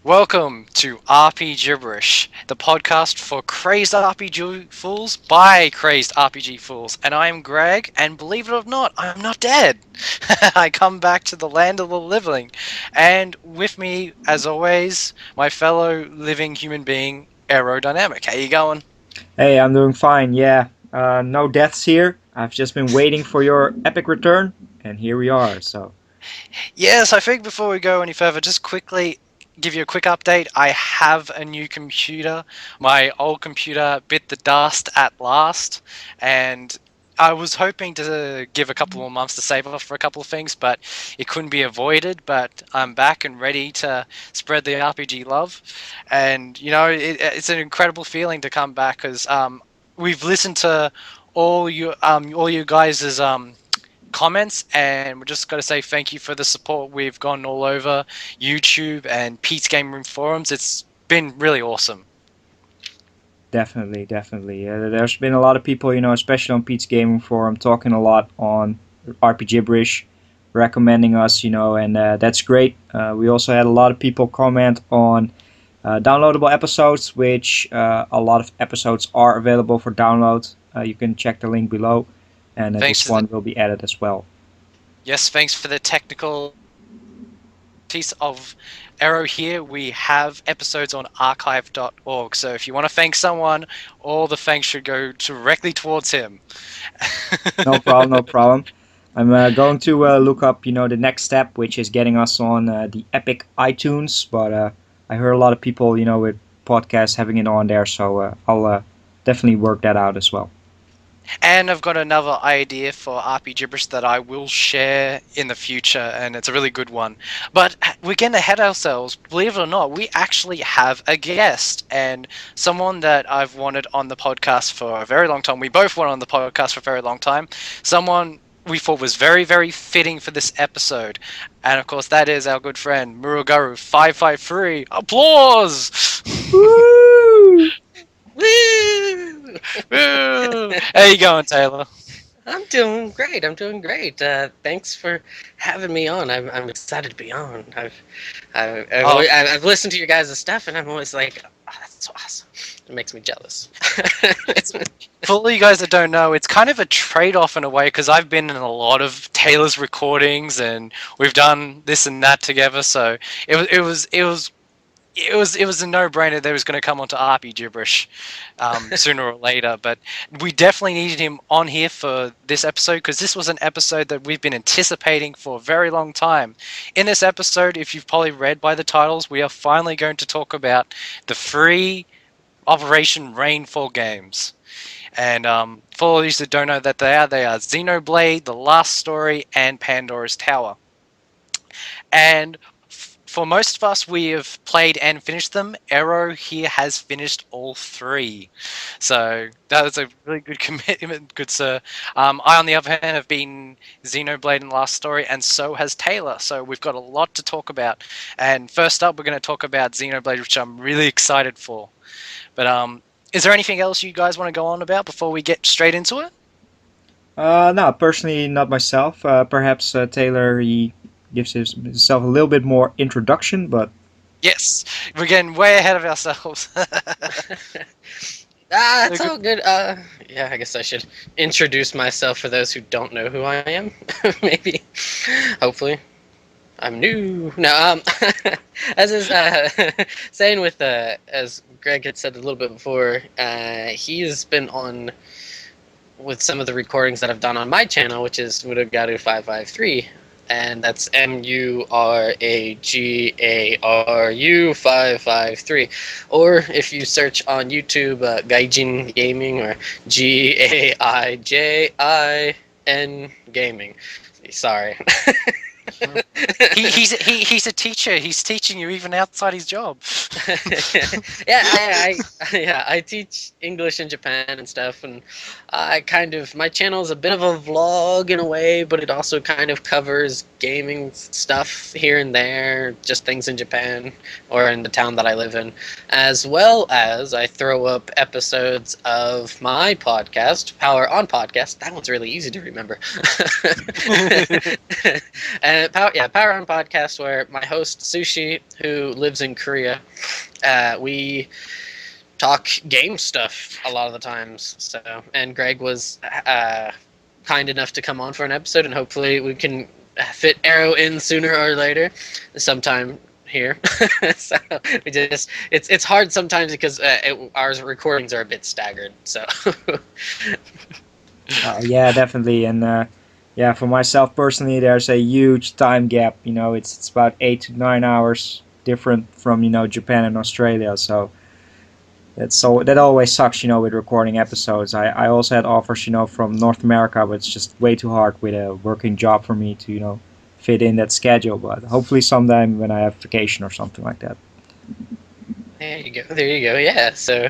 Welcome to Rpgibberish, the podcast for crazed RPG fools by crazed RPG fools. And I'm Greg, and believe it or not, I'm not dead. I come back to the land of the living. And with me, as always, my fellow living human being, Aerodynamic. How you going? Hey, I'm doing fine. Yeah, no deaths here. I've just been waiting for your epic return, and here we are. So Yes, I think before we go any further, just quickly give you a quick update. I have a new computer. My old computer bit the dust at last, and I was hoping to give a couple more months to save up for a couple of things, but it couldn't be avoided. But I'm back and ready to spread the RPG love, and it's an incredible feeling to come back because we've listened to all you guys' comments, and we're just got to say thank you for the support. We've gone all over YouTube and Pete's Game Room forums. It's been really awesome. definitely. There's been a lot of people, especially on Pete's Gaming Forum, talking a lot on Rpgibberish, recommending us, and that's great. We also had a lot of people comment on downloadable episodes, which a lot of episodes are available for download. You can check the link below, and Thanks this to the one will be added as well. Yes, thanks for the technical piece of Arrow here. We have episodes on archive.org, so if you want to thank someone, all the thanks should go directly towards him. No problem, no problem. I'm going to look up, the next step, which is getting us on the Epic iTunes. But I heard a lot of people, with podcasts having it on there, so I'll definitely work that out as well. And I've got another idea for RP Gibberish that I will share in the future, and it's a really good one. But we're getting ahead of ourselves. Believe it or not, we actually have a guest, and someone that I've wanted on the podcast for a very long time. We both wanted on the podcast for a very long time. Someone we thought was very, very fitting for this episode. And of course, that is our good friend Murugaru553. Applause! Woo! Woo! Woo! How you going, Taylor? I'm doing great. I'm doing great. Thanks for having me on. I'm excited to be on. Oh, I've listened to your guys' stuff, and I'm always like, oh, that's so awesome. It makes me jealous. it's for all you guys that don't know, it's kind of a trade-off in a way because I've been in a lot of Taylor's recordings and we've done this and that together. So it was a no-brainer that he was going to come onto RP Gibberish sooner or later. But we definitely needed him on here for this episode because this was an episode that we've been anticipating for a very long time. In this episode, if you've probably read by the titles, we are finally going to talk about the free Operation Rainfall games. And for all of you that don't know that they are Xenoblade, The Last Story, and Pandora's Tower. And for most of us, we have played and finished them. Arrow here has finished all three. So that was a really good commitment, good sir. I, on the other hand, have been Xenoblade and Last Story, and so has Taylor. So we've got a lot to talk about. And first up, we're going to talk about Xenoblade, which I'm really excited for. But is there anything else you guys want to go on about before we get straight into it? No, personally, not myself. Perhaps Taylor, he gives himself a little bit more introduction, but Yes, we're getting way ahead of ourselves. It's all good. Yeah, I guess I should introduce myself for those who don't know who I am. Maybe, hopefully. I'm new. No, as is saying with as Greg had said a little bit before, he's been on with some of the recordings that I've done on my channel, which is Muragaru553, and that's MURAGARU553. Or if you search on YouTube, Gaijin Gaming or GAIJIN Gaming. Sorry. He's a teacher. He's teaching you even outside his job. I teach English in Japan and stuff, and my channel is a bit of a vlog in a way, but it also kind of covers gaming stuff here and there, just things in Japan or in the town that I live in, as well as I throw up episodes of my podcast, Power on Podcast. That one's really easy to remember. And Power On Podcast, where my host Sushi, who lives in Korea, we talk game stuff a lot of the times. So, and Greg was kind enough to come on for an episode, and hopefully we can fit Arrow in sooner or later, sometime here. So we just it's hard sometimes because our recordings are a bit staggered. So Yeah, definitely. And yeah, for myself personally, there's a huge time gap. It's about 8 to 9 hours different from Japan and Australia. So that always sucks. With recording episodes. I also had offers from North America, but it's just way too hard with a working job for me to fit in that schedule. But hopefully sometime when I have vacation or something like that. there you go. There you go. Yeah. So,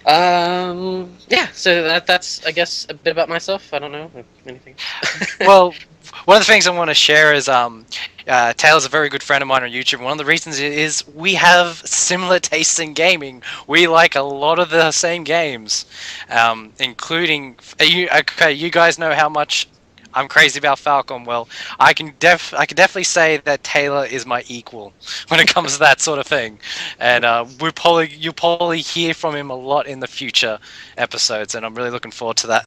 yeah. So that's I guess a bit about myself. I don't know anything. Well, one of the things I want to share is Taylor's a very good friend of mine on YouTube. One of the reasons is we have similar tastes in gaming. We like a lot of the same games, including you guys know how much I'm crazy about Falcon. Well, I can definitely say that Taylor is my equal when it comes to that sort of thing, and you'll probably hear from him a lot in the future episodes, and I'm really looking forward to that.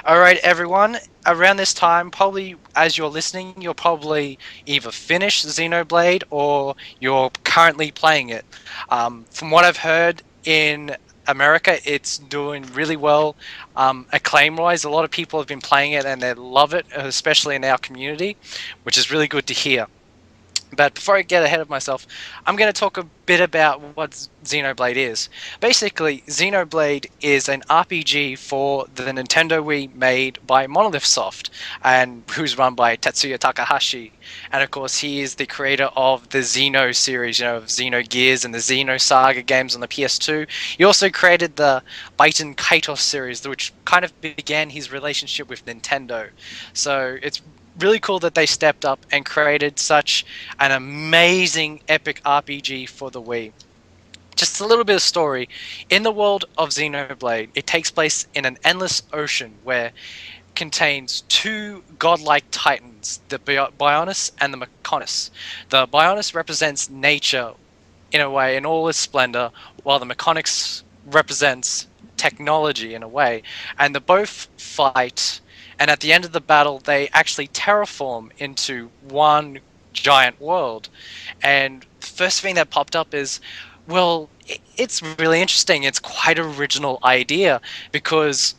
Alright, everyone, around this time, probably as you're listening, you're probably either finished Xenoblade or you're currently playing it. From what I've heard in America, it's doing really well acclaim-wise. A lot of people have been playing it and they love it, especially in our community, which is really good to hear. But before I get ahead of myself, I'm going to talk a bit about what Xenoblade is. Basically, Xenoblade is an RPG for the Nintendo Wii made by Monolithsoft, and who's run by Tetsuya Takahashi. And of course, he is the creator of the Xeno series, of Xenogears and the Xenosaga games on the PS2. He also created the Baiten Kaitos series, which kind of began his relationship with Nintendo. So it's really cool that they stepped up and created such an amazing epic RPG for the Wii. Just a little bit of story. In the world of Xenoblade, it takes place in an endless ocean where contains two godlike titans, the Bionis and the Mechonis. The Bionis represents nature in a way, in all its splendor, while the Mechonis represents technology in a way. And they both fight, and at the end of the battle, they actually terraform into one giant world. And the first thing that popped up is, well, it's really interesting. It's quite an original idea because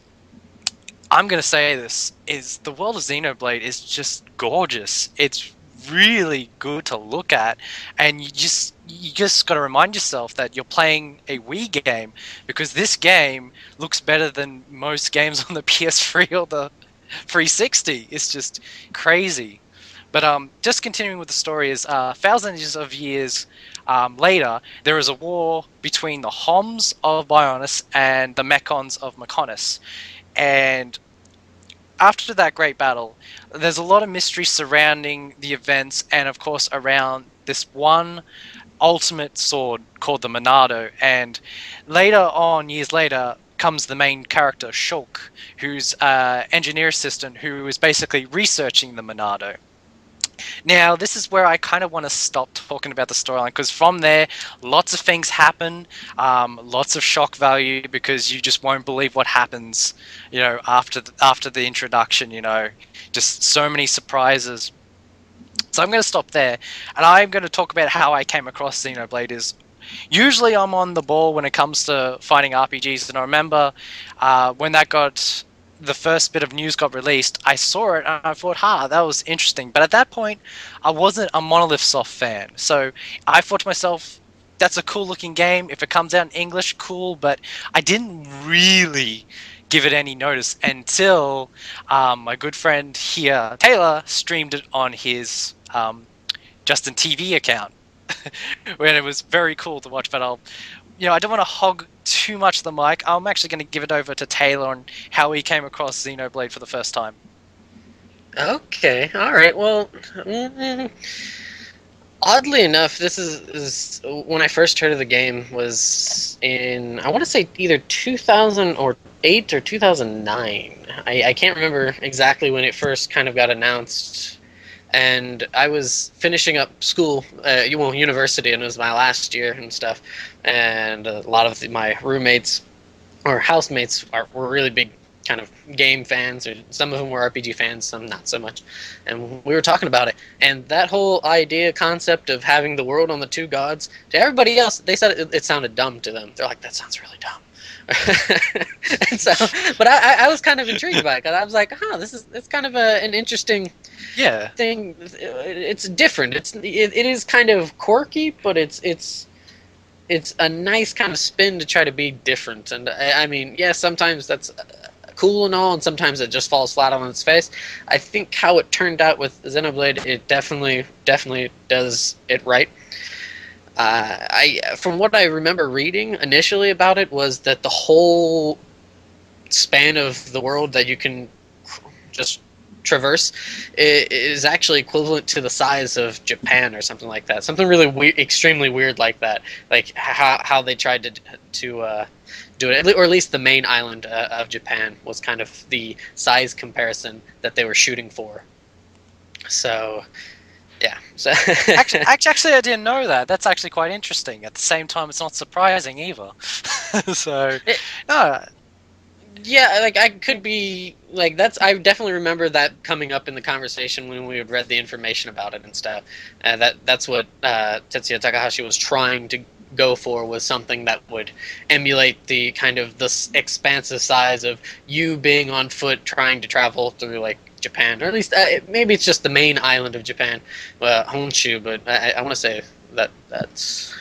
I'm going to say this, is the world of Xenoblade is just gorgeous. It's really good to look at, and you just got to remind yourself that you're playing a Wii game, because this game looks better than most games on the PS3 or the 360. It's just crazy. But just continuing with the story is thousands of years later, there is a war between the Homs of Bionis and the Mechons of Mechonis. And after that great battle, there's a lot of mystery surrounding the events and, of course, around this one ultimate sword called the Monado. And later on, years later, comes the main character, Shulk, who's an engineer assistant who is basically researching the Monado. Now, this is where I kind of want to stop talking about the storyline, because from there, lots of things happen, lots of shock value, because you just won't believe what happens, after the introduction. Just so many surprises. So I'm going to stop there, and I'm going to talk about how I came across Xenoblade. Is usually I'm on the ball when it comes to finding RPGs, and I remember when the first bit of news got released, I saw it and I thought, that was interesting. But at that point, I wasn't a Monolithsoft fan. So I thought to myself, that's a cool looking game. If it comes out in English, cool. But I didn't really give it any notice until my good friend here, Taylor, streamed it on his Justin TV account. When it was very cool to watch. But I don't want to hog too much of the mic. I'm actually going to give it over to Taylor on how he came across Xenoblade for the first time. Okay, all right. Well, Oddly enough, this is when I first heard of the game was in, I want to say either 2008 or 2009. I can't remember exactly when it first kind of got announced. And I was finishing up school, university, and it was my last year and stuff. And a lot of my roommates or housemates were really big kind of game fans, or some of them were RPG fans, some not so much. And we were talking about it, and that whole idea concept of having the world on the two gods, to everybody else, they said it sounded dumb to them. They're like, that sounds really dumb. And so, but I was kind of intrigued by it, because I was like, it's kind of an interesting Yeah. thing. It's different. It is kind of quirky, but it's a nice kind of spin to try to be different. And I mean, yeah, sometimes that's cool and all, and sometimes it just falls flat on its face. I think how it turned out with Xenoblade, it definitely does it right. From what I remember reading initially about it, was that the whole span of the world that you can just traverse is actually equivalent to the size of Japan or something like that. Something really weird, extremely weird like that. Like how they tried to do it, or at least the main island of Japan was kind of the size comparison that they were shooting for. So, yeah. So Actually, I didn't know that. That's actually quite interesting. At the same time, it's not surprising either. So, no, yeah, like I could be like that's. I definitely remember that coming up in the conversation when we had read the information about it and stuff. That's what Tetsuya Takahashi was trying to go for, was something that would emulate the kind of this expansive size of you being on foot trying to travel through like Japan, or at least maybe it's just the main island of Japan, Honshu. But I want to say that's.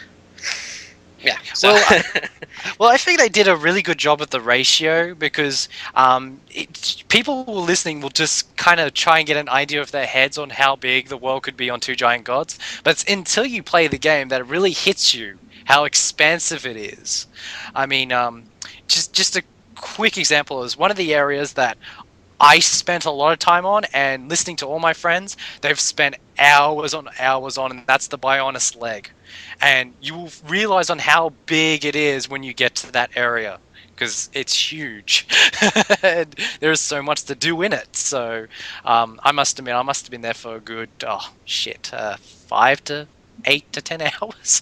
Yeah. So. well, I think they did a really good job of the ratio, because people listening will just kind of try and get an idea of their heads on how big the world could be on Two Giant Gods. But it's until you play the game that it really hits you how expansive it is. I mean, just a quick example is one of the areas that I spent a lot of time on, and listening to all my friends, they've spent hours on hours on, and that's the Bionis leg. And you will realize on how big it is when you get to that area, because it's huge. And there's so much to do in it. So I must admit, I must have been there for a good, 5 to 8 to 10 hours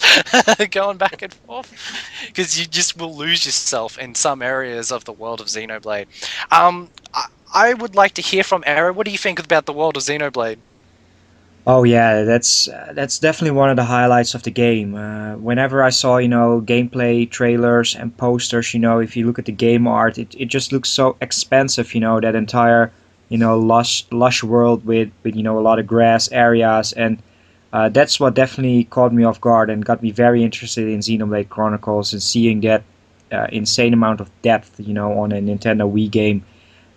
going back and forth, because you just will lose yourself in some areas of the world of Xenoblade. I would like to hear from Era. What do you think about the world of Xenoblade? Oh yeah, that's definitely one of the highlights of the game. Whenever I saw gameplay trailers and posters, if you look at the game art, it just looks so expansive. That entire lush world with a lot of grass areas, and that's what definitely caught me off guard and got me very interested in Xenoblade Chronicles, and seeing that insane amount of depth on a Nintendo Wii game.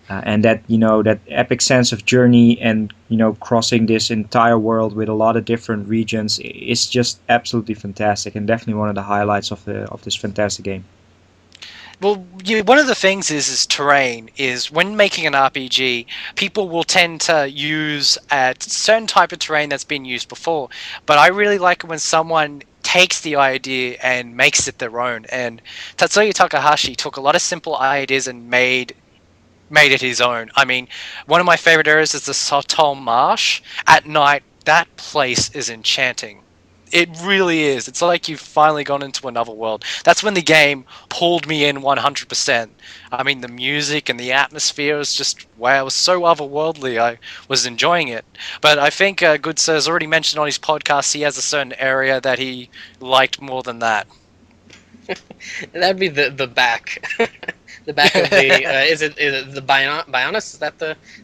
And that epic sense of journey, and crossing this entire world with a lot of different regions is just absolutely fantastic, and definitely one of the highlights of this fantastic game. Well, one of the things is terrain. Is when making an RPG, people will tend to use a certain type of terrain that's been used before. But I really like it when someone takes the idea and makes it their own. And Tatsuya Takahashi took a lot of simple ideas and made it his own. I mean, one of my favorite areas is the Sotol Marsh. At night, that place is enchanting. It really is. It's like you've finally gone into another world. That's when the game pulled me in 100%. I mean, the music and the atmosphere was just, wow, it was so otherworldly. I was enjoying it. But I think Good Sir has already mentioned on his podcast he has a certain area that he liked more than that. That'd be the back, the back of the. Is it the Bionis? Is that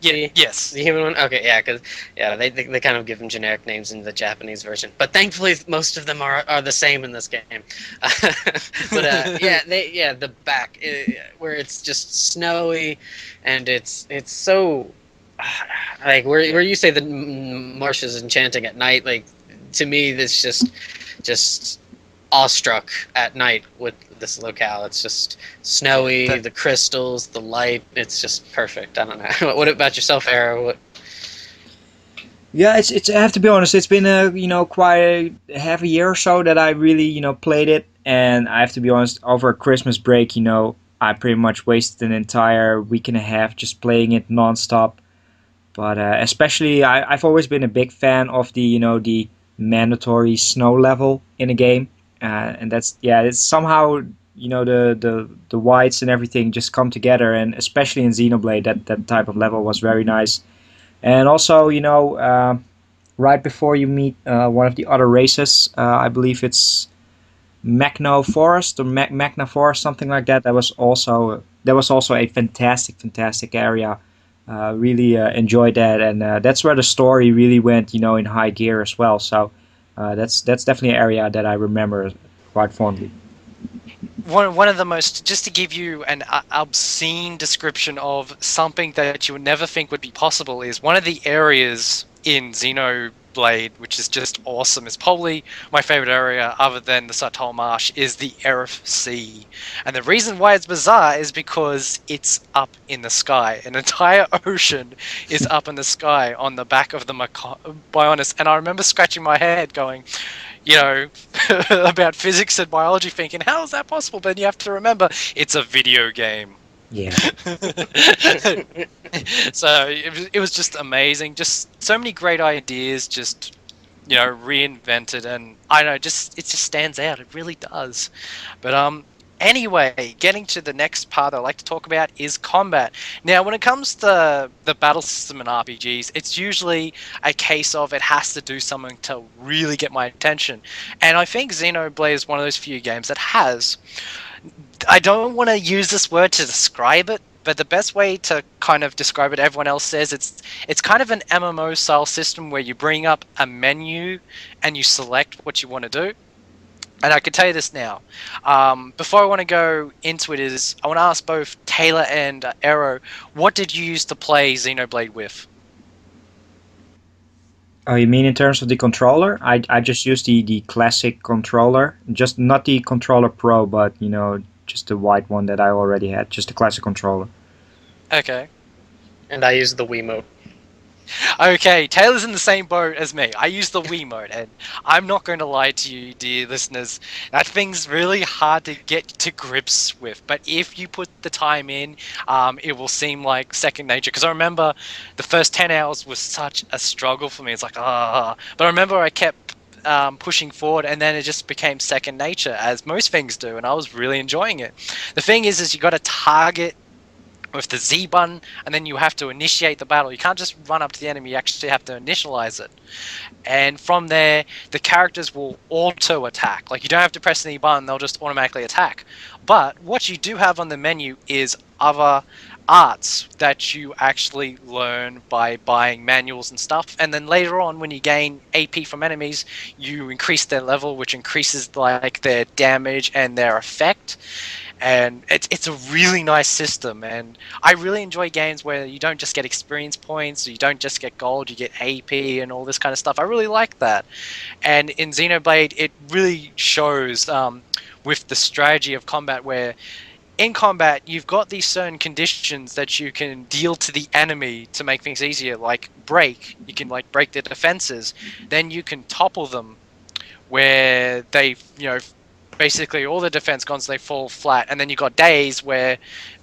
Yes. the human one? Okay, yeah, because they kind of give them generic names in the Japanese version, but thankfully most of them are the same in this game. But the back where it's just snowy, and it's so like where you say the marsh is enchanting at night. Like, to me, this just awestruck at night with this locale. It's just snowy, the crystals, the light. It's just perfect. I don't know. What about yourself, Era? Yeah, it's. I have to be honest. It's been quite a half a year or so that I really played it, and I have to be honest. Over Christmas break, I pretty much wasted an entire week and a half just playing it nonstop. But especially, I've always been a big fan of the mandatory snow level in a game, and that's yeah, it's somehow the whites and everything just come together, and especially in Xenoblade, that type of level was very nice. And also, right before you meet one of the other races, I believe it's Magno Forest or Magna Forest, something like that. That was also a fantastic area. Really enjoyed that, and that's where the story really went, in high gear as well. So that's definitely an area that I remember quite fondly. One of the most, just to give you an obscene description of something that you would never think would be possible, is one of the areas in Xenoblade, which is just awesome. Is probably my favorite area, other than the Satal Marsh, is the Erif Sea. And the reason why it's bizarre is because it's up in the sky. An entire ocean is up in the sky on the back of the Bionis. And I remember scratching my head going, about physics and biology, thinking, how is that possible? But you have to remember, it's a video game. Yeah. So it was just amazing. Just so many great ideas, just reinvented, and I don't know, it just stands out. It really does. But anyway, getting to the next part I like to talk about is combat. Now, when it comes to the battle system in RPGs, it's usually a case of it has to do something to really get my attention. And I think Xenoblade is one of those few games that has. I don't want to use this word to describe it, but the best way to kind of describe it, everyone else says it's kind of an MMO style system where you bring up a menu and you select what you want to do. And I can tell you this now. Before I want to go into it, I want to ask both Taylor and Arrow, what did you use to play Xenoblade with? Oh, you mean in terms of the controller? I just used the classic controller, just not the controller pro, but just the white one that I already had, just the classic controller. Okay. And I use the Wiimote. Okay, Taylor's in the same boat as me. I use the Wiimote, and I'm not going to lie to you, dear listeners. That thing's really hard to get to grips with. But if you put the time in, it will seem like second nature. Because I remember the first 10 hours was such a struggle for me. It's like, ah. But I remember I kept pushing forward, and then it just became second nature, as most things do, and I was really enjoying it. The thing is you got to target with the Z button, and then you have to initiate the battle. You can't just run up to the enemy, you actually have to initialize it. And from there, the characters will auto attack. Like, you don't have to press any button, they'll just automatically attack. But what you do have on the menu is other arts that you actually learn by buying manuals and stuff. And then later on, when you gain AP from enemies, you increase their level, which increases like their damage and their effect. And it's a really nice system, and I really enjoy games where you don't just get experience points, you don't just get gold, you get AP and all this kind of stuff. I really like that. And in Xenoblade, it really shows with the strategy of combat, where in combat you've got these certain conditions that you can deal to the enemy to make things easier, like break. You can like break their defenses, then you can topple them, where they basically all the defense gone, so they fall flat, and then you got days where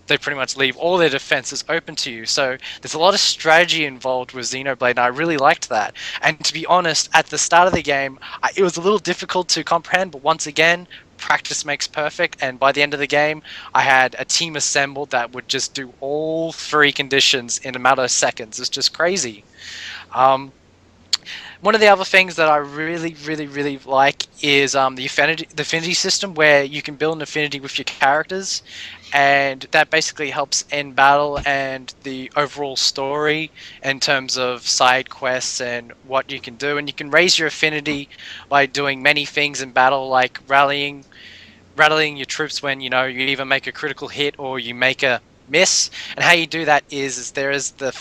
they pretty much leave all their defenses open to you. So there's a lot of strategy involved with Xenoblade, and I really liked that. And to be honest, at the start of the game, it was a little difficult to comprehend, but once again, practice makes perfect, and by the end of the game, I had a team assembled that would just do all three conditions in a matter of seconds. It's just crazy. One of the other things that I really, really, really like is the affinity system, where you can build an affinity with your characters, and that basically helps in battle and the overall story in terms of side quests and what you can do. And you can raise your affinity by doing many things in battle, like rallying your troops when you either make a critical hit or you make a miss. And how you do that is there is the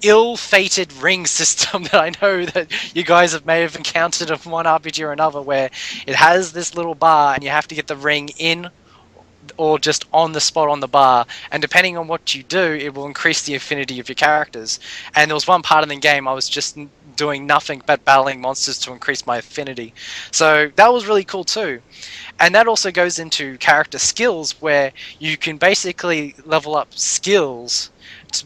ill-fated ring system that I know that you guys may have encountered in one RPG or another, where it has this little bar and you have to get the ring in or just on the spot on the bar, and depending on what you do, it will increase the affinity of your characters. And there was one part in the game I was just doing nothing but battling monsters to increase my affinity, so that was really cool too. And that also goes into character skills, where you can basically level up skills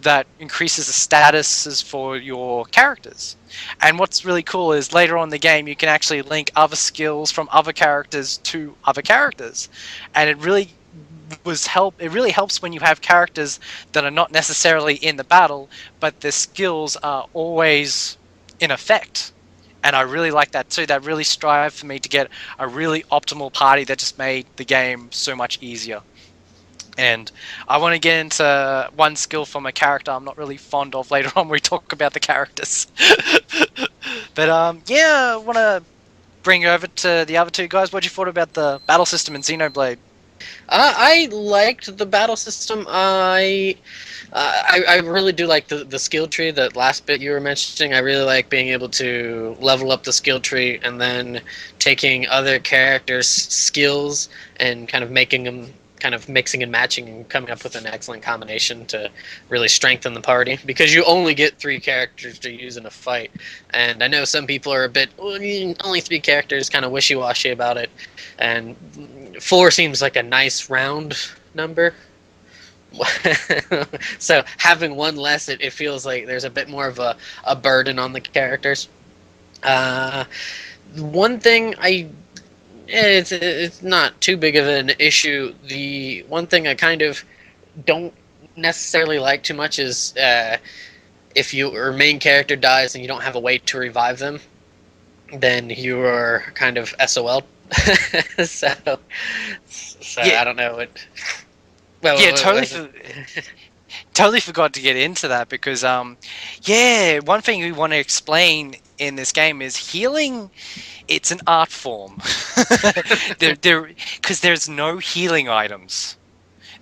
that increases the statuses for your characters. And what's really cool is later on in the game you can actually link other skills from other characters to other characters, and it really helps when you have characters that are not necessarily in the battle, but their skills are always in effect. And I really like that too. That really strived for me to get a really optimal party that just made the game so much easier. And I want to get into one skill from a character I'm not really fond of later on when we talk about the characters. But yeah, I want to bring you over to the other two guys. What do you thought about the battle system in Xenoblade? I liked the battle system. I really do like the skill tree. That last bit you were mentioning, I really like being able to level up the skill tree and then taking other characters' skills and kind of making them, kind of mixing and matching and coming up with an excellent combination to really strengthen the party, because you only get 3 characters to use in a fight. And I know some people are a bit, well, only 3 characters, kind of wishy-washy about it, and 4 seems like a nice round number. So having 1 less, it feels like there's a bit more of a burden on the characters. One thing it's not too big of an issue. The one thing I kind of don't necessarily like too much is if your main character dies and you don't have a way to revive them, then you are kind of SOL. so Yeah. I don't know what. Well, Yeah, totally forgot to get into that because yeah, one thing we want to explain in this game is healing. It's an art form. Because there's no healing items.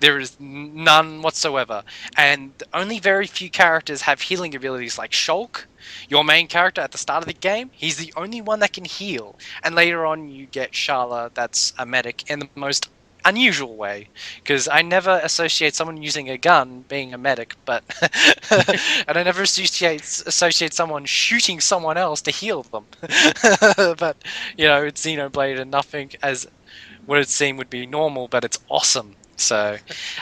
There is none whatsoever, and only very few characters have healing abilities. Like Shulk, your main character at the start of the game, he's the only one that can heal. And later on, you get Shala, that's a medic in the most unusual way, because I never associate someone using a gun being a medic, but and I never associate someone shooting someone else to heal them. But you know, it's Xenoblade, and nothing as would it seem would be normal, but it's awesome. So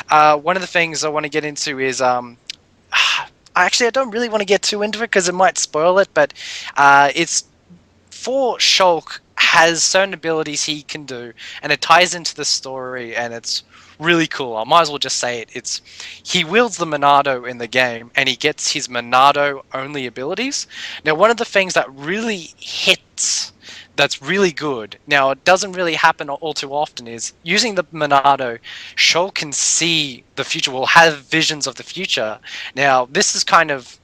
one of the things I want to get into is actually I don't really want to get too into it because it might spoil it, but it's for Shulk has certain abilities he can do, and it ties into the story, and it's really cool. I might as well just say it. It's he wields the Monado in the game, and he gets his Monado only abilities. Now, one of the things that really hits, that's really good. Now, it doesn't really happen all too often. Is using the Monado, Shulk can see the future. Will have visions of the future. Now, this is kind of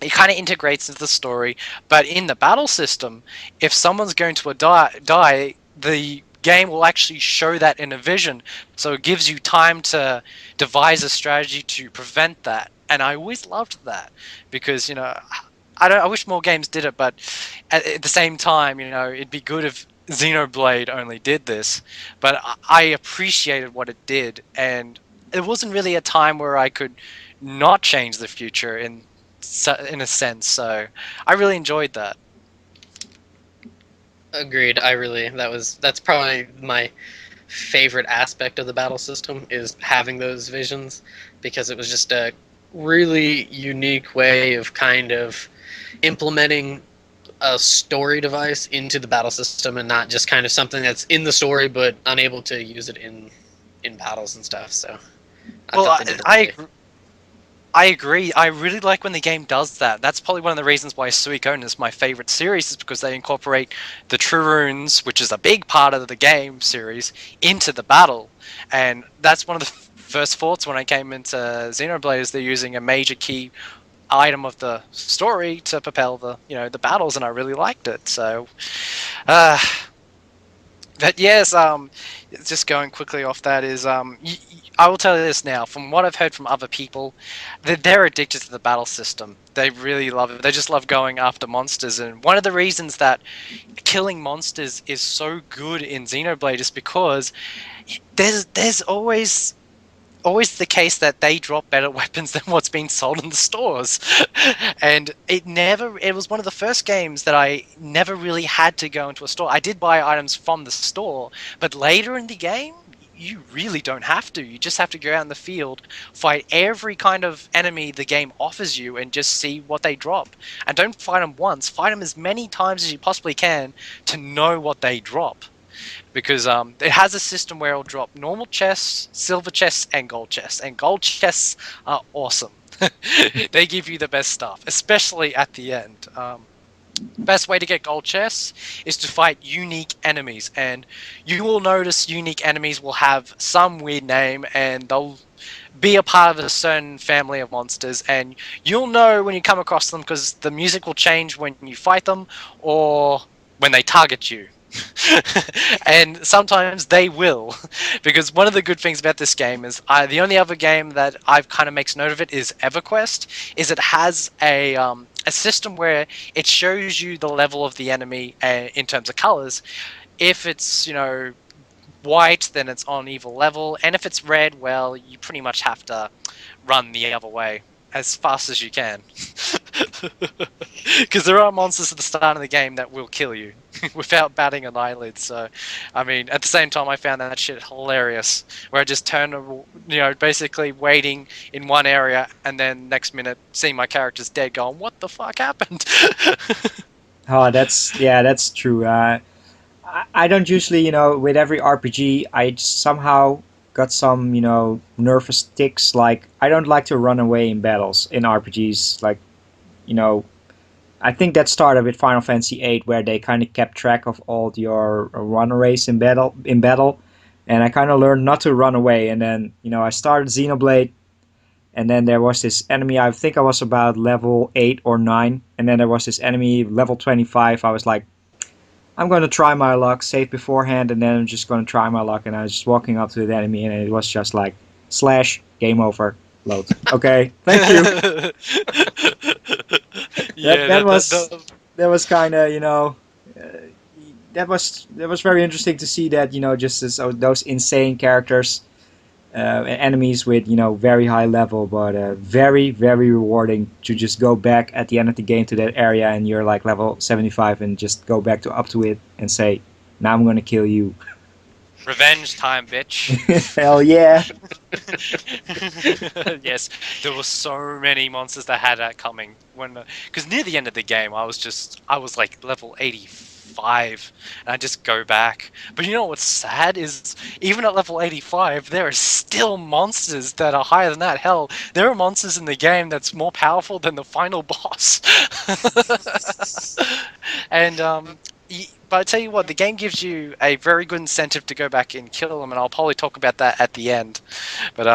it kind of integrates into the story, but in the battle system, if someone's going to die, the game will actually show that in a vision, so it gives you time to devise a strategy to prevent that. And I always loved that because I wish more games did it, but at the same time, it'd be good if Xenoblade only did this. But I appreciated what it did, and it wasn't really a time where I could not change the future in a sense, so I really enjoyed that. Agreed. That's probably my favorite aspect of the battle system, is having those visions, because it was just a really unique way of kind of implementing a story device into the battle system, and not just kind of something that's in the story but unable to use it in battles and stuff. So I agree. I really like when the game does that. That's probably one of the reasons why Suikoden is my favorite series, is because they incorporate the True Runes, which is a big part of the game series, into the battle. And that's one of the first thoughts when I came into Xenoblade, is they're using a major key item of the story to propel the battles, and I really liked it. So But yes, just going quickly off that is, I will tell you this now. From what I've heard from other people, that they're addicted to the battle system. They really love it. They just love going after monsters. And one of the reasons that killing monsters is so good in Xenoblade is because there's always the case that they drop better weapons than what's being sold in the stores. And it was one of the first games that I never really had to go into a store. I did buy items from the store, but later in the game, you really don't have to. You just have to go out in the field, fight every kind of enemy the game offers you, and just see what they drop. And don't fight them once, fight them as many times as you possibly can to know what they drop, because it has a system where it'll drop normal chests, silver chests, and gold chests. And gold chests are awesome. They give you the best stuff, especially at the end. Best way to get gold chests is to fight unique enemies, and you will notice unique enemies will have some weird name, and they'll be a part of a certain family of monsters, and you'll know when you come across them because the music will change when you fight them or when they target you. And sometimes they will, because one of the good things about this game is the only other game that I've kind of makes note of it is EverQuest. Is it has a system where it shows you the level of the enemy in terms of colors. If it's white, then it's on evil level, and if it's red, well, you pretty much have to run the other way as fast as you can. Because there are monsters at the start of the game that will kill you without batting an eyelid. So, I mean, at the same time, I found that shit hilarious. Where I just turned, basically waiting in one area, and then next minute seeing my characters dead, going, "What the fuck happened?" Oh, that's true. I don't usually, with every RPG, I somehow got some, nervous tics. Like, I don't like to run away in battles in RPGs. Like, you know, I think that started with Final Fantasy VIII, where they kind of kept track of all your runaways in battle. And I kind of learned not to run away. And then, I started Xenoblade, and then there was this enemy. I think I was about level 8 or 9, and then there was this enemy level 25. I was like, I'm going to try my luck, save beforehand, and then I'm just going to try my luck. And I was just walking up to the enemy, and it was just like, / game over, load. Okay, thank you. Yeah, That was kind of, that was very interesting to see that, just those insane characters, enemies with, very high level, but very, very rewarding to just go back at the end of the game to that area, and you're like level 75, and just go back up to it and say, now I'm going to kill you. Revenge time, bitch. Hell yeah. Yes, there were so many monsters that had that coming because near the end of the game, I was like level 85, and I just go back. But you know what's sad is even at level 85, there are still monsters that are higher than that. Hell, there are monsters in the game that's more powerful than the final boss. And but I tell you what, the game gives you a very good incentive to go back and kill them, and I'll probably talk about that at the end. But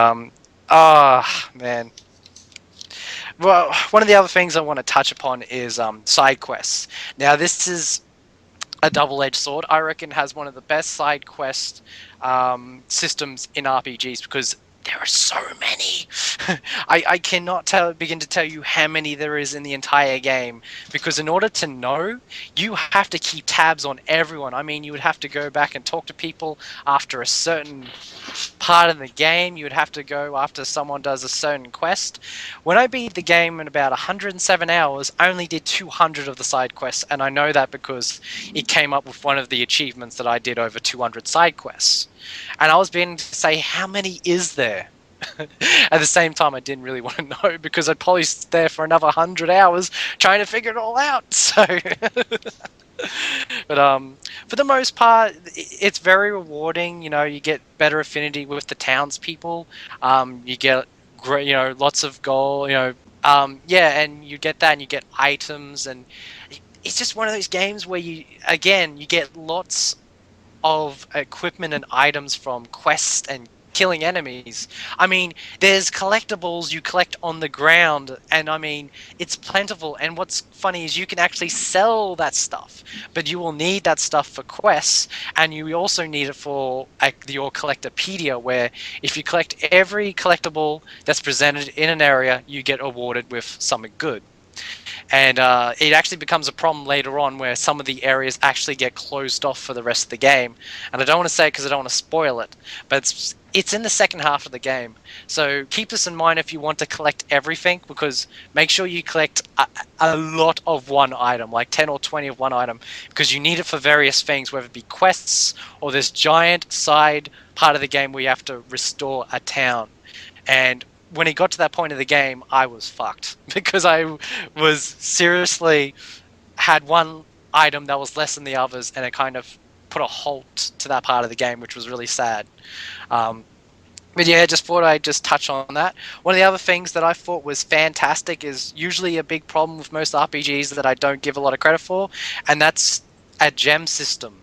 man. Well, one of the other things I want to touch upon is side quests. Now, this is a double-edged sword. I reckon it has one of the best side quest systems in RPGs because there are so many. I cannot begin to tell you how many there is in the entire game, because in order to know, you have to keep tabs on everyone. I mean, you would have to go back and talk to people after a certain part of the game. You would have to go after someone does a certain quest. When I beat the game in about 107 hours, I only did 200 of the side quests, and I know that because it came up with one of the achievements that I did over 200 side quests. And I was beginning to say, how many is there? At the same time, I didn't really want to know because I'd probably sit there for another 100 hours trying to figure it all out. So, but for the most part, it's very rewarding. You get better affinity with the townspeople. You get great, lots of gold. Yeah, and you get that, and you get items, and it's just one of those games where you get lots of equipment and items from quests and killing enemies. I mean, there's collectibles you collect on the ground, and I mean, it's plentiful. And what's funny is you can actually sell that stuff, but you will need that stuff for quests, and you also need it for your collectopedia, where if you collect every collectible that's presented in an area, you get awarded with something good. And it actually becomes a problem later on where some of the areas actually get closed off for the rest of the game. And I don't want to say it because I don't want to spoil it, but it's in the second half of the game. So keep this in mind if you want to collect everything, because make sure you collect a lot of one item, like 10 or 20 of one item, because you need it for various things, whether it be quests or this giant side part of the game where you have to restore a town. And when it got to that point of the game, I was fucked because I was seriously had one item that was less than the others, and it kind of put a halt to that part of the game, which was really sad. But yeah, just thought I'd just touch on that. One of the other things that I thought was fantastic is usually a big problem with most RPGs that I don't give a lot of credit for, and that's a gem system.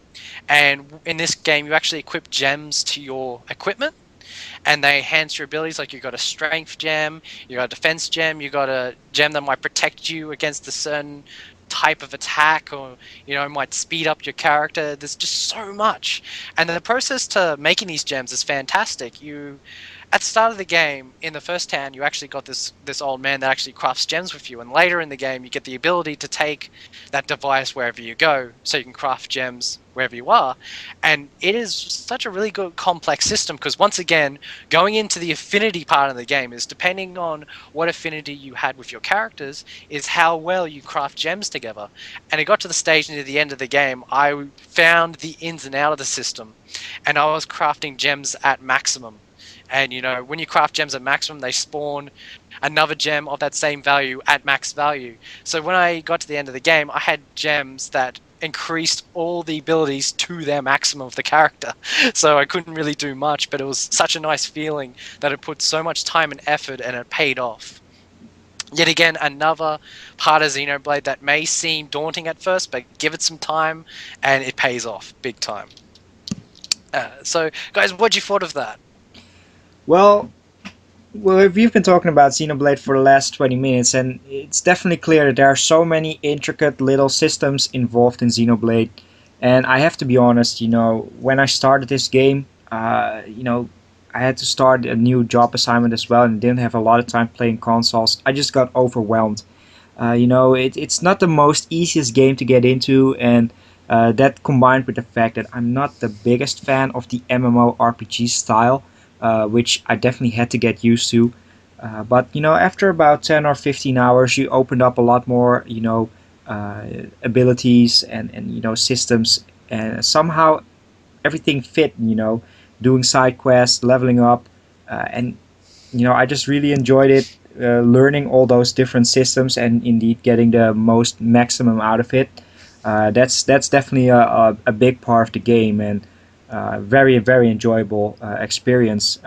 And in this game, you actually equip gems to your equipment, and they enhance your abilities. Like you got a strength gem, you got a defense gem, you got a gem that might protect you against a certain type of attack, or might speed up your character. There's just so much, and the process to making these gems is fantastic. You at the start of the game, in the first town, you actually got this old man that actually crafts gems with you, and later in the game, you get the ability to take that device wherever you go, so you can craft gems wherever you are. And it is such a really good complex system, because once again, going into the affinity part of the game is depending on what affinity you had with your characters, is how well you craft gems together. And it got to the stage near the end of the game, I found the ins and out of the system, and I was crafting gems at maximum. And when you craft gems at maximum, they spawn another gem of that same value at max value. So when I got to the end of the game, I had gems that increased all the abilities to their maximum of the character. So I couldn't really do much, but it was such a nice feeling that it put so much time and effort, and it paid off. Yet again, another part of Xenoblade that may seem daunting at first, but give it some time and it pays off big time. So guys, what'd you thought of that? Well, we've been talking about Xenoblade for the last 20 minutes, and it's definitely clear that there are so many intricate little systems involved in Xenoblade. And I have to be honest, when I started this game, I had to start a new job assignment as well, and didn't have a lot of time playing consoles. I just got overwhelmed. It's not the most easiest game to get into, and that combined with the fact that I'm not the biggest fan of the MMORPG style, which I definitely had to get used to. But after about 10 or 15 hours, you opened up a lot more, abilities and systems, and somehow everything fit. Doing side quests, leveling up, and I just really enjoyed it, learning all those different systems and indeed getting the most maximum out of it. That's definitely a big part of the game, and very, very enjoyable experience.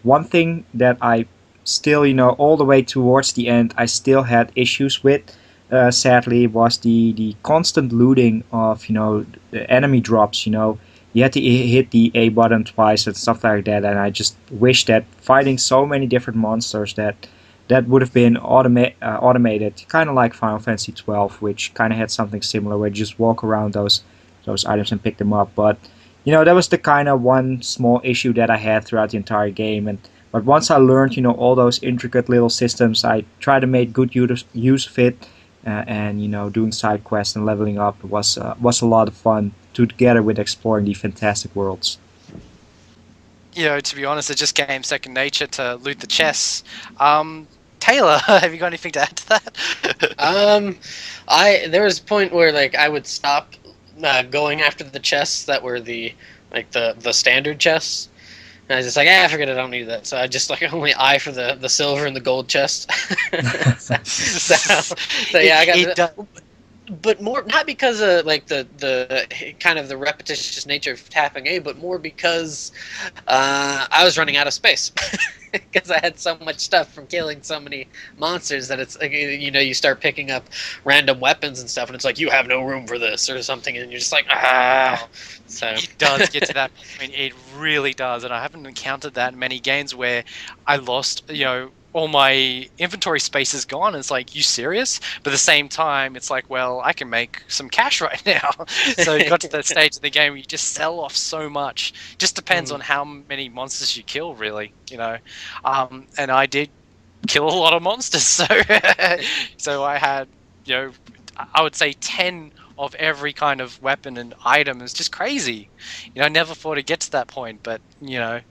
One thing that I still, all the way towards the end, I still had issues with, sadly, was the constant looting of, the enemy drops. You had to hit the A button twice and stuff like that, and I just wish that fighting so many different monsters that would have been automated, kind of like Final Fantasy 12, which kind of had something similar where you just walk around those items and pick them up. But that was the kind of one small issue that I had throughout the entire game. But once I learned, all those intricate little systems, I tried to make good use of it, and doing side quests and leveling up was a lot of fun, together with exploring the fantastic worlds. To be honest, it just came second nature to loot the chests. Taylor, have you got anything to add to that? There was a point where I would stop going after the chests that were the standard chests. And I was just forget it, I don't need that. So I just only eye for the silver and the gold chest. so yeah, I got but more not because of like the kind of the repetitious nature of tapping A, but more because I was running out of space because I had so much stuff from killing so many monsters that it's like, you start picking up random weapons and stuff, and it's like you have no room for this or something, and you're just like ah. So it does get to that point. It really does, and I haven't encountered that in many games where I lost, all my inventory space is gone. It's like, you serious? But at the same time, it's like, well, I can make some cash right now. So you got to that stage of the game where you just sell off so much. Just depends on how many monsters you kill, really. And I did kill a lot of monsters, so I had, I would say 10 of every kind of weapon and item. Is just crazy. I never thought it'd get to that point, but you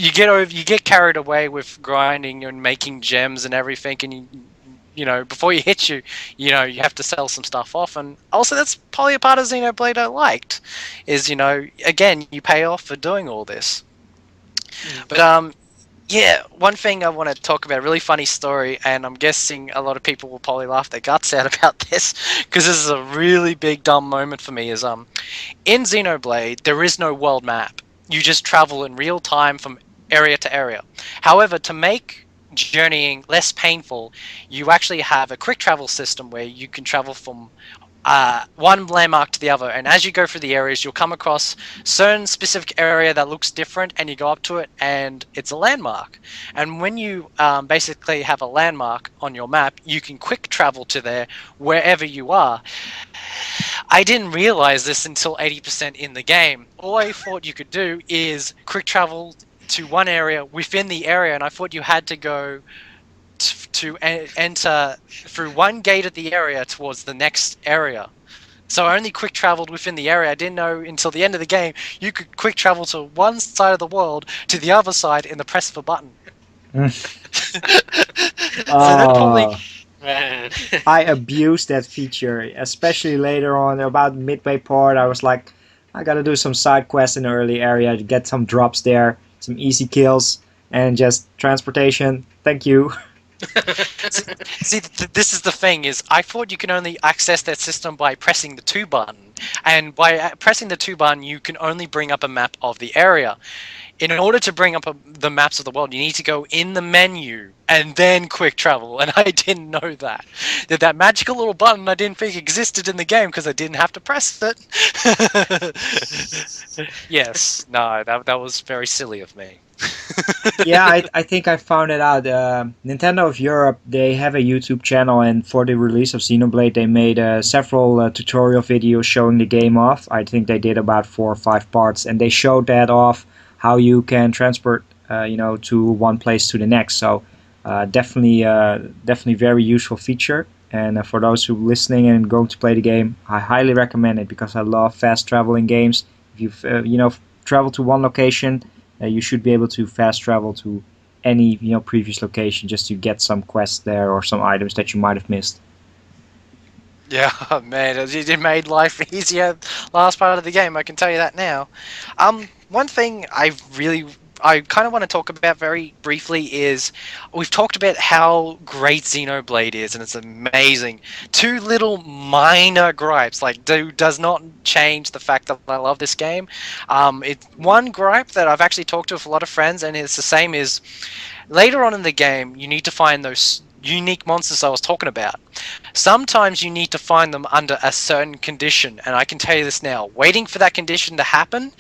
get carried away with grinding and making gems and everything, and before you hit you have to sell some stuff off. And also, that's probably a part of Xenoblade I liked, is again, you pay off for doing all this. But yeah, one thing I want to talk about, a really funny story, and I'm guessing a lot of people will probably laugh their guts out about this, because this is a really big dumb moment for me, is in Xenoblade, there is no world map. You just travel in real time from area to area. However, to make journeying less painful, you actually have a quick travel system where you can travel from one landmark to the other, and as you go through the areas, you'll come across certain specific area that looks different, and you go up to it and it's a landmark. And when you basically have a landmark on your map, you can quick travel to there wherever you are. I didn't realize this until 80% in the game. All I thought you could do is quick travel to one area within the area, and I thought you had to go to enter through one gate of the area towards the next area. So I only quick traveled within the area. I didn't know until the end of the game you could quick travel to one side of the world to the other side in the press of a button. So that probably... Man. I abused that feature, especially later on, about midway part. I was like, I gotta do some side quests in the early area to get some drops there, some easy kills, and just transportation. Thank you. See, this is the thing, is I thought you can only access that system by pressing the 2 button, and by pressing the 2 button you can only bring up a map of the area. In order to bring up the maps of the world, you need to go in the menu and then quick travel, and I didn't know that. That magical little button I didn't think existed in the game because I didn't have to press it. Yes, no, that was very silly of me. Yeah, I think I found it out. Nintendo of Europe, they have a YouTube channel, and for the release of Xenoblade, they made several tutorial videos showing the game off. I think they did about 4 or 5 parts, and they showed that off, how you can transport, to one place to the next. So definitely very useful feature. And for those who are listening and going to play the game, I highly recommend it because I love fast traveling games. If you've traveled to one location, you should be able to fast travel to any previous location just to get some quests there or some items that you might have missed. Yeah, man, it made life easier last part of the game, I can tell you that now. One thing I kind of want to talk about very briefly is, we've talked about how great Xenoblade is, and it's amazing. 2 little minor gripes, does not change the fact that I love this game. It's one gripe that I've actually talked to with a lot of friends, and it's the same, is later on in the game, you need to find those unique monsters I was talking about. Sometimes you need to find them under a certain condition, and I can tell you this now, waiting for that condition to happen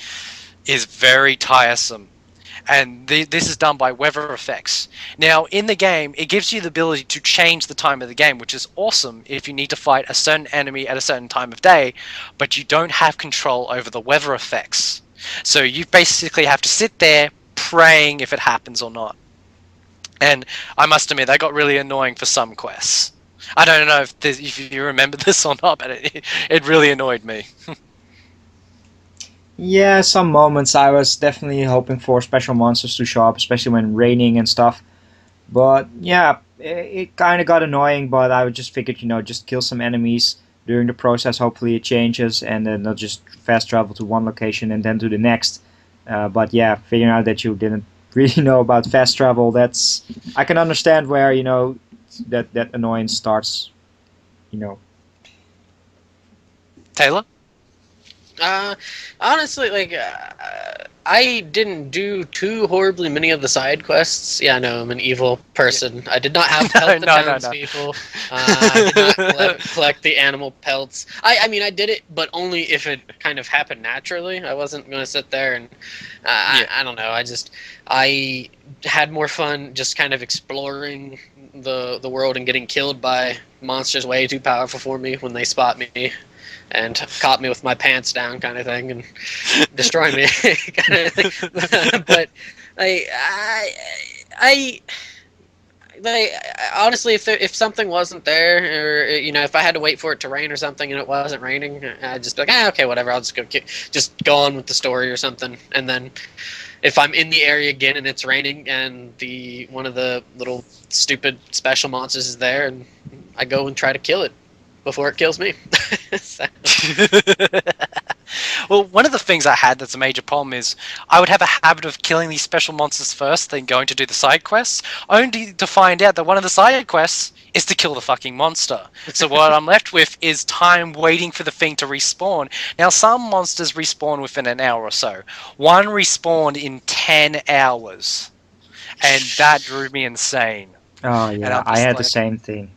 is very tiresome. And this is done by weather effects. Now, in the game, it gives you the ability to change the time of the game, which is awesome if you need to fight a certain enemy at a certain time of day, but you don't have control over the weather effects. So you basically have to sit there praying if it happens or not. And I must admit, that got really annoying for some quests. I don't know if you remember this or not, but it really annoyed me. Yeah, some moments I was definitely hoping for special monsters to show up, especially when raining and stuff. But yeah, it kind of got annoying, but I just figured, just kill some enemies during the process. Hopefully it changes, and then they'll just fast travel to one location and then to the next. But yeah, figuring out that you didn't really know about fast travel, I can understand where, that annoyance starts, Taylor? Uh, honestly, like, I didn't do too horribly many of the side quests. Yeah, no, I'm an evil person. I did not have to No, help the no, no, no. townspeople. I did not collect the animal pelts. I mean, I did it, but only if it kind of happened naturally. I wasn't going to sit there and, Yeah. I don't know. I had more fun just kind of exploring the world and getting killed by monsters way too powerful for me when they spot me and caught me with my pants down, kind of thing, and destroy me, kind of thing. But I like, honestly, if something wasn't there, or if I had to wait for it to rain or something, and it wasn't raining, I'd just be like, okay, whatever. I'll just go on with the story or something, and then if I'm in the area again and it's raining and the one of the little stupid special monsters is there, and I go and try to kill it before it kills me. So, Well, one of the things I had that's a major problem is I would have a habit of killing these special monsters first, then going to do the side quests, only to find out that one of the side quests is to kill the fucking monster. So what I'm left with is time waiting for the thing to respawn. Now, some monsters respawn within an hour or so. One respawned in 10 hours, and that drove me insane. Oh And yeah, I'm I just had the like, same thing.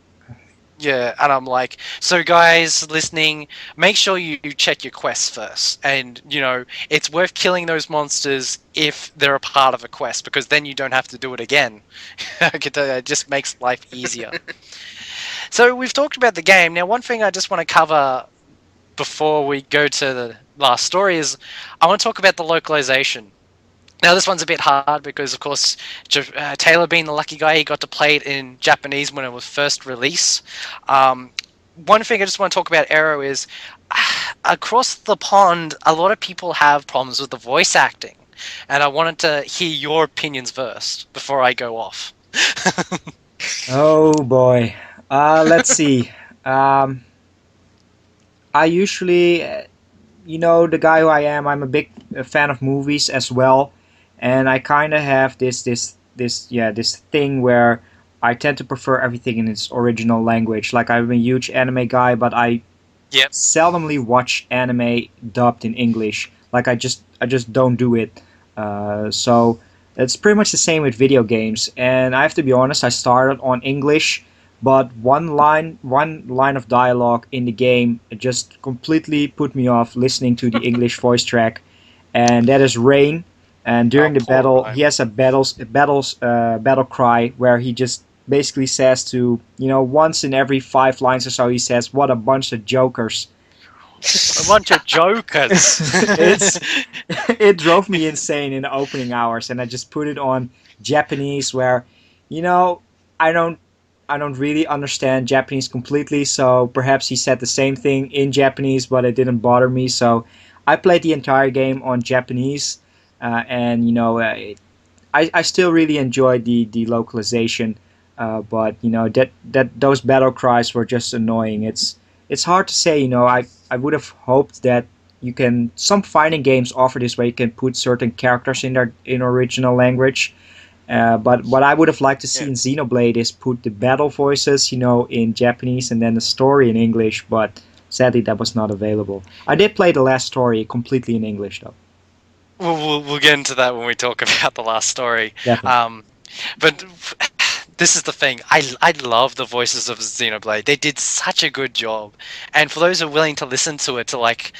yeah, and I'm like, so guys listening, make sure you check your quests first. And, it's worth killing those monsters if they're a part of a quest, because then you don't have to do it again. I can tell you, it just makes life easier. So we've talked about the game. Now, one thing I just want to cover before we go to the last story is I want to talk about the localization. Now, this one's a bit hard because, of course, Taylor being the lucky guy, he got to play it in Japanese when it was first released. One thing I just want to talk about Arrow is across the pond, a lot of people have problems with the voice acting. And I wanted to hear your opinions first before I go off. Oh boy. Let's see. Um, I usually, the guy who I am. I'm a big fan of movies as well, and I kind of have this thing where I tend to prefer everything in its original language. Like I'm a huge anime guy, but I Yep. seldomly watch anime dubbed in English. Like I just don't do it. So it's pretty much the same with video games. And I have to be honest, I started on English, but one line of dialogue in the game just completely put me off listening to the English voice track, and that is Rain. And Oh, during the poor battle, Ryan. he has a battle cry where he just basically says to once in every 5 lines or so he says, "What a bunch of jokers." A bunch of jokers. it's it drove me insane in the opening hours, and I just put it on Japanese where you know I don't I don't really understand Japanese completely, so perhaps he said the same thing in Japanese, but it didn't bother me. So I played the entire game on Japanese, and I still really enjoyed the localization, but that those battle cries were just annoying. It's hard to say. I would have hoped that some fighting games offer this where you can put certain characters in original language. But what I would have liked to see Yeah. in Xenoblade is put the battle voices, in Japanese and then the story in English. But sadly, that was not available. I did play the last story completely in English, though. We'll get into that when we talk about the last story. Definitely. But this is the thing. I love the voices of Xenoblade. They did such a good job. And for those who are willing to listen to it, to like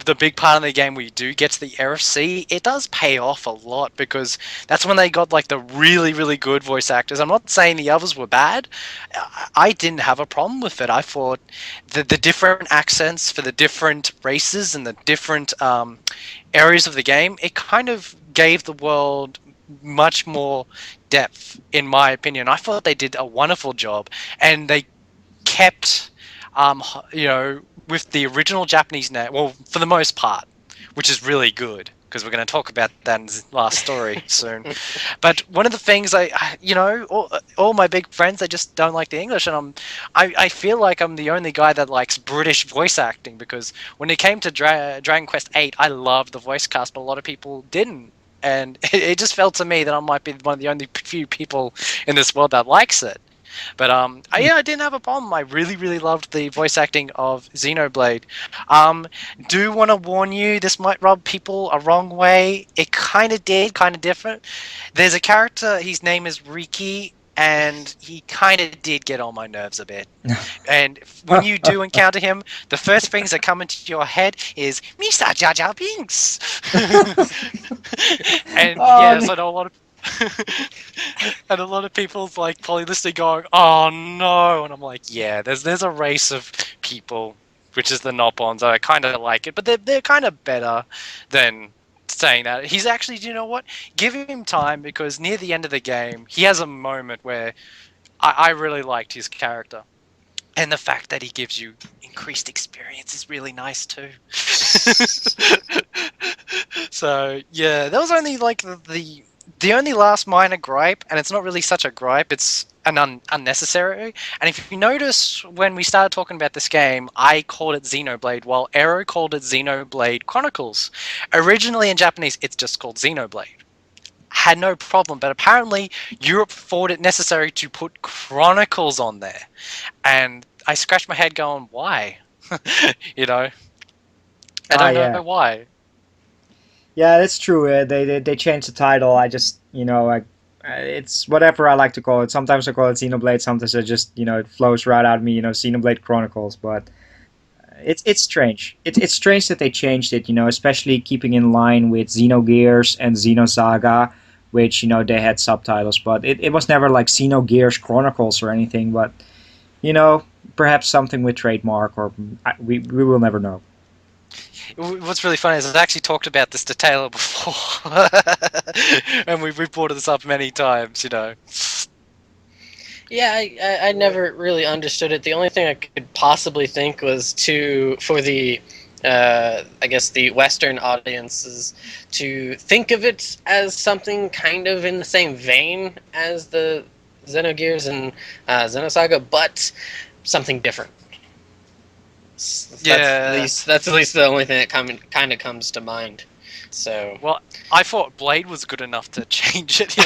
the big part of the game where you do get to the RFC, it does pay off a lot because that's when they got like the really, really good voice actors. I'm not saying the others were bad. I didn't have a problem with it. I thought the different accents for the different races and the different areas of the game, it kind of gave the world much more depth, in my opinion. I thought they did a wonderful job, and they kept, with the original Japanese name. Well, for the most part, which is really good because we're going to talk about that in the last story soon. But one of the things all my big friends, they just don't like the English, and I feel like I'm the only guy that likes British voice acting because when it came to Dragon Quest VIII, I loved the voice cast, but a lot of people didn't. And it just felt to me that I might be one of the only few people in this world that likes it. But I didn't have a problem. I really, really loved the voice acting of Xenoblade. Do want to warn you, this might rub people a wrong way. It kind of did, kind of different. There's a character, his name is Riki, and he kind of did get on my nerves a bit. And when you do encounter him, the first things that come into your head is Misa Jar Jar Binks. And yes, I know a lot of and a lot of people's like probably listening going, "Oh no," and I'm like, "Yeah, there's a race of people, which is the Nopons. I kind of like it, but they're kind of better than saying that." He's actually, you know what? Give him time because near the end of the game, he has a moment where I really liked his character. And the fact that he gives you increased experience is really nice too. So yeah, that was only like the only last minor gripe, and it's not really such a gripe. It's an unnecessary. And if you notice, when we started talking about this game, I called it Xenoblade, while Arrow called it Xenoblade Chronicles. Originally in Japanese, it's just called Xenoblade. Had no problem, but apparently Europe thought it necessary to put Chronicles on there, and I scratched my head going, why? You know, I don't know Yeah. why. Yeah, that's true. They changed the title. I just, it's whatever I like to call it. Sometimes I call it Xenoblade. Sometimes I just, it flows right out of me. Xenoblade Chronicles. But it's strange. It's strange that they changed it. Especially keeping in line with Xenogears and Xenosaga, which they had subtitles. But it was never like Xenogears Chronicles or anything. But perhaps something with trademark, or we will never know. What's really funny is I've actually talked about this to Taylor before, and we've brought this up many times. Yeah, I never really understood it. The only thing I could possibly think was for the I guess the Western audiences to think of it as something kind of in the same vein as the Xenogears and Xenosaga, but something different. Yeah. That's at least the only thing that kind of comes to mind. So Well, I thought Blade was good enough to change it.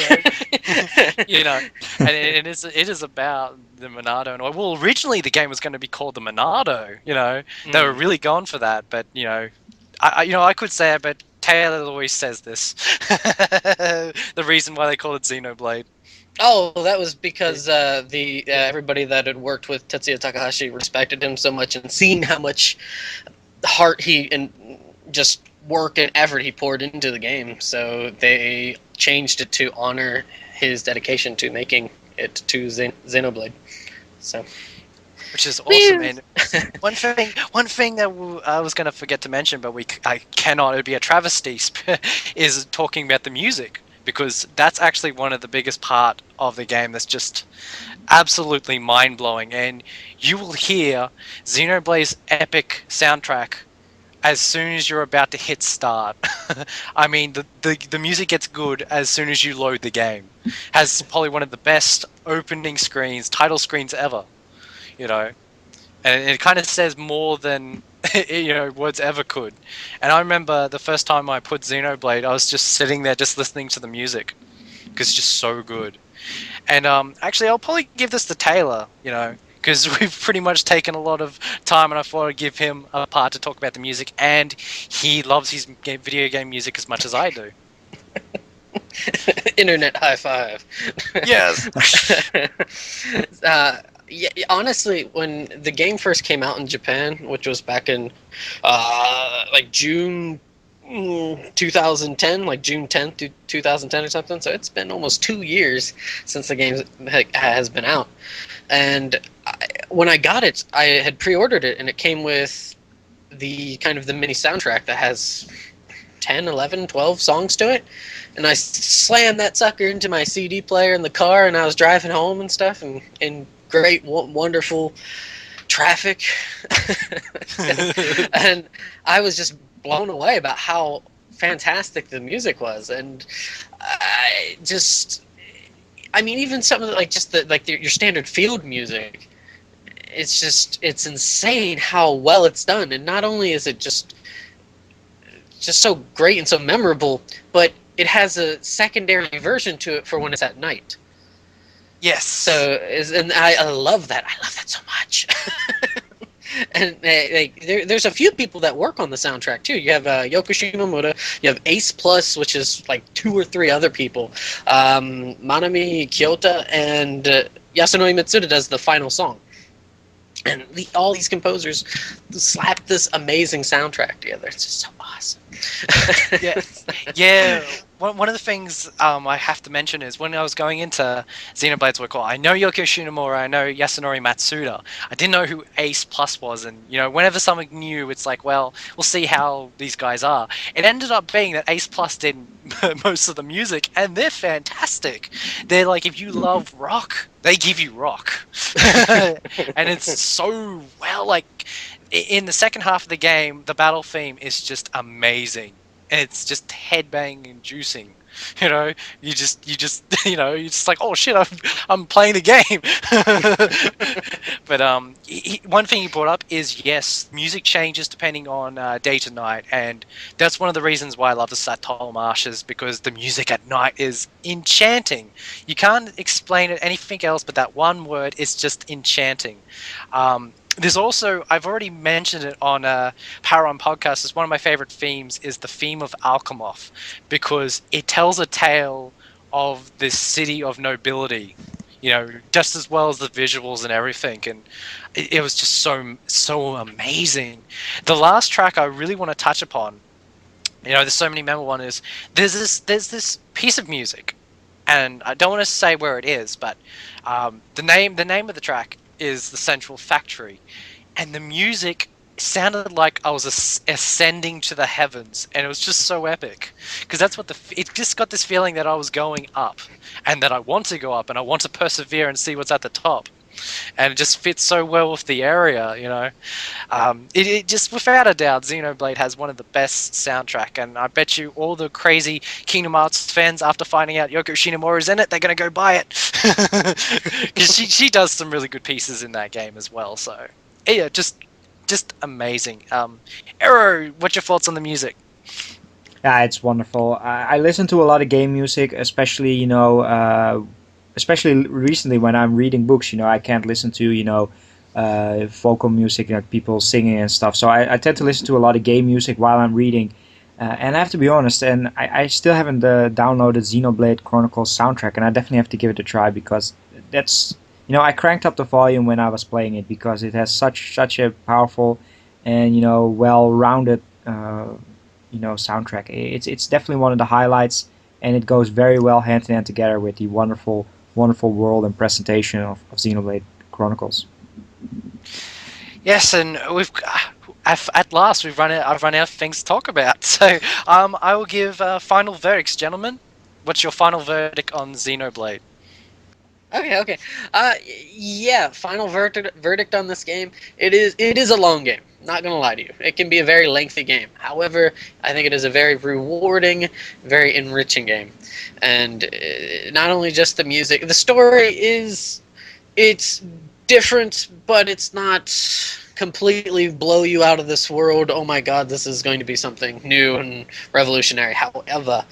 And it is about the Monado. And well, originally the game was going to be called the Monado. They were really going for that, but I could say it, but Taylor always says this. The reason why they call it Xenoblade. Oh, that was because everybody that had worked with Tetsuya Takahashi respected him so much, and seen how much heart and just work and effort he poured into the game. So they changed it to honor his dedication to making it to Xenoblade. So, which is awesome. And one thing that I was going to forget to mention, but I cannot. It would be a travesty. Is talking about the music. Because that's actually one of the biggest part of the game that's just absolutely mind-blowing. And you will hear Xenoblade's epic soundtrack as soon as you're about to hit start. I mean, the music gets good as soon as you load the game. Has probably one of the best opening screens, title screens ever. And it kind of says more than words ever could. And I remember the first time I put Xenoblade, I was just sitting there just listening to the music because it's just so good. And actually, I'll probably give this to Taylor, because we've pretty much taken a lot of time, and I thought I'd give him a part to talk about the music, and he loves his video game music as much as I do. Internet high five. Yes. Yeah, honestly, when the game first came out in Japan, which was back in like June 2010, like June 10th, 2010 or something, so it's been almost 2 years since the game has been out. And when I got it, I had pre-ordered it, and it came with the kind of the mini soundtrack that has 10, 11, 12 songs to it. And I slammed that sucker into my CD player in the car, and I was driving home and stuff, and great, wonderful traffic. And I was just blown away about how fantastic the music was. And I mean, even some of your standard field music, it's insane how well it's done. And not only is it just so great and so memorable, but it has a secondary version to it for when it's at night. Yes. And I love that. I love that so much. And there's a few people that work on the soundtrack too. You have Yoko Shimomura, you have Ace Plus, which is like 2 or 3 other people, Manami Kyoto, and Yasunori Mitsuda does the final song. And all these composers slapped this amazing soundtrack together. It's just so awesome. Yeah, yeah. One of the things I have to mention is when I was going into Xenoblade's work, I know Yoko Shinomura, I know Yasunori Matsuda. I didn't know who Ace Plus was, and whenever something new, it's like, well, we'll see how these guys are. It ended up being that Ace Plus did most of the music, and they're fantastic. They're like, if you love rock, they give you rock, and it's so well like. In the second half of the game, the battle theme is just amazing. It's just headbanging and juicing. You just, you're just like, oh shit, I'm playing the game. But one thing you brought up is yes, music changes depending on day to night, and that's one of the reasons why I love the Satol Marshes, because the music at night is enchanting. You can't explain it anything else, but that one word is just enchanting. There's also, I've already mentioned it on Power On Podcast, is one of my favorite themes is the theme of Alchemoth, because it tells a tale of this city of nobility, just as well as the visuals and everything, and it was just so amazing. The last track I really want to touch upon, there's so many memorable ones, there's this piece of music, and I don't want to say where it is, but the name of the track is the Central Factory, and the music sounded like I was ascending to the heavens, and it was just so epic, because that's what it just got this feeling that I was going up, and that I want to go up, and I want to persevere and see what's at the top, and it just fits so well with the area, it just, without a doubt, Xenoblade has one of the best soundtrack, and I bet you all the crazy Kingdom Hearts fans, after finding out Yoko Shinomura's in it, they're going to go buy it, because she does some really good pieces in that game as well, so yeah, just amazing. Arrow, what's your thoughts on the music? Yeah, it's wonderful. I listen to a lot of game music, especially especially recently when I'm reading books. I can't listen to vocal music, like people singing and stuff. So I tend to listen to a lot of game music while I'm reading. And I have to be honest, and I still haven't downloaded Xenoblade Chronicles soundtrack, and I definitely have to give it a try, because that's I cranked up the volume when I was playing it, because it has such a powerful and well-rounded soundtrack. It's definitely one of the highlights, and it goes very well hand in hand together with the wonderful world and presentation of Xenoblade Chronicles. Yes, and at last I've run out of things to talk about. So I will give final verdicts, gentlemen. What's your final verdict on Xenoblade? Okay. Yeah, final verdict on this game. It is a long game. Not gonna lie to you. It can be a very lengthy game. However, I think it is a very rewarding, very enriching game. And not only just the music, the story it's different, but it's not completely blow you out of this world. Oh my God, this is going to be something new and revolutionary. However,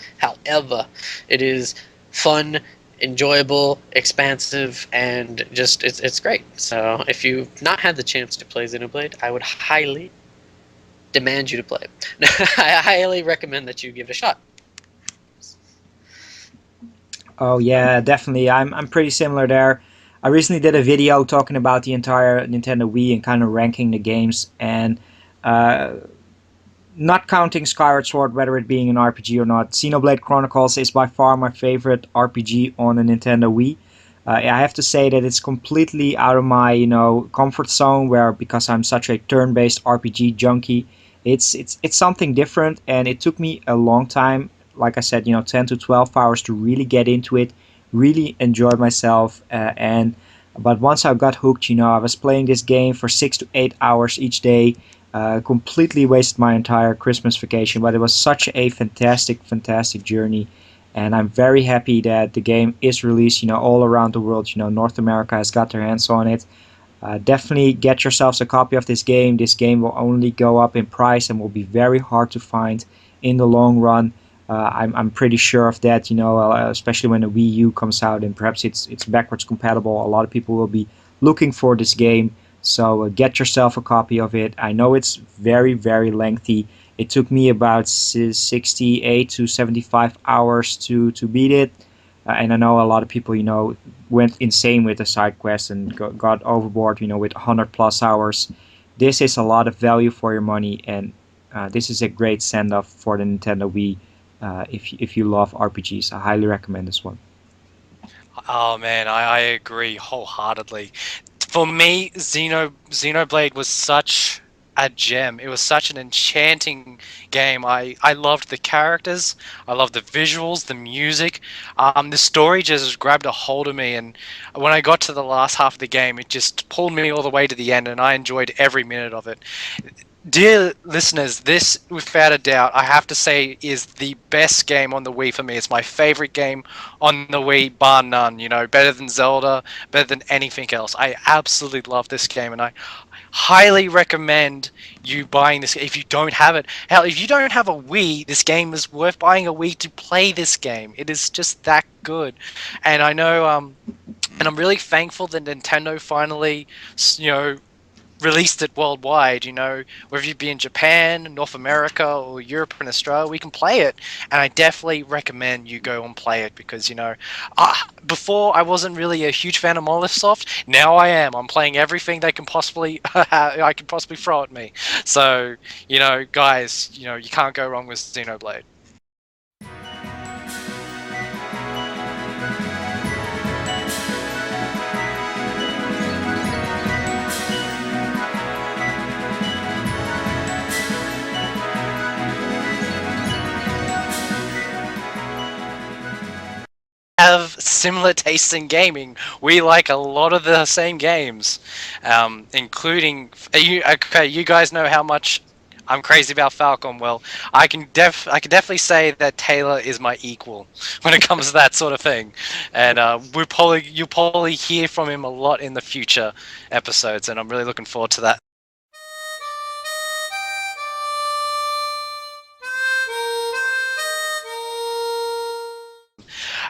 it is fun, enjoyable, expansive, and just it's great. So if you've not had the chance to play Xenoblade, I would highly demand you to play it. I highly recommend that you give it a shot. Oh yeah, definitely. I'm pretty similar there. I recently did a video talking about the entire Nintendo Wii and kind of ranking the games, and not counting Skyward Sword, whether it being an RPG or not, Xenoblade Chronicles is by far my favorite RPG on the Nintendo Wii. I have to say that it's completely out of my comfort zone, where because I'm such a turn-based RPG junkie, it's something different, and it took me a long time. Like I said, 10 to 12 hours to really get into it, really enjoy myself, but once I got hooked, I was playing this game for 6 to 8 hours each day. Completely wasted my entire Christmas vacation, but it was such a fantastic journey, and I'm very happy that the game is released, all around the world. North America has got their hands on it. Definitely get yourselves a copy of this game. This game will only go up in price and will be very hard to find in the long run. I'm pretty sure of that, especially when the Wii U comes out and perhaps it's backwards compatible. A lot of people will be looking for this game, so get yourself a copy of it. I know it's very, very lengthy. It took me about 68 to 75 hours to beat it. And I know a lot of people, went insane with the side quests and got overboard, with 100 plus hours. This is a lot of value for your money, and this is a great send-off for the Nintendo Wii. If you love RPGs, I highly recommend this one. Oh man, I agree wholeheartedly. For me, Xenoblade was such a gem. It was such an enchanting game. I loved the characters, I loved the visuals, the music. The story just grabbed a hold of me, and when I got to the last half of the game, it just pulled me all the way to the end, and I enjoyed every minute of it. Dear listeners, this, without a doubt, I have to say, is the best game on the Wii for me. It's my favorite game on the Wii, bar none. Better than Zelda, better than anything else. I absolutely love this game, and I highly recommend you buying this if you don't have it. Hell, if you don't have a Wii, this game is worth buying a Wii to play this game. It is just that good. And I know, and I'm really thankful that Nintendo finally, you know, released it worldwide. Whether you be in Japan, North America, or Europe and Australia, we can play it. And I definitely recommend you go and play it because before I wasn't really a huge fan of Monolithsoft. Now I am. I'm playing everything they can possibly I can possibly throw at me. So guys, you can't go wrong with Xenoblade. Have similar tastes in gaming. We like a lot of the same games, including. Okay? You guys know how much I'm crazy about Falcon. Well, I can definitely say that Taylor is my equal when it comes to that sort of thing, and you'll probably hear from him a lot in the future episodes, and I'm really looking forward to that.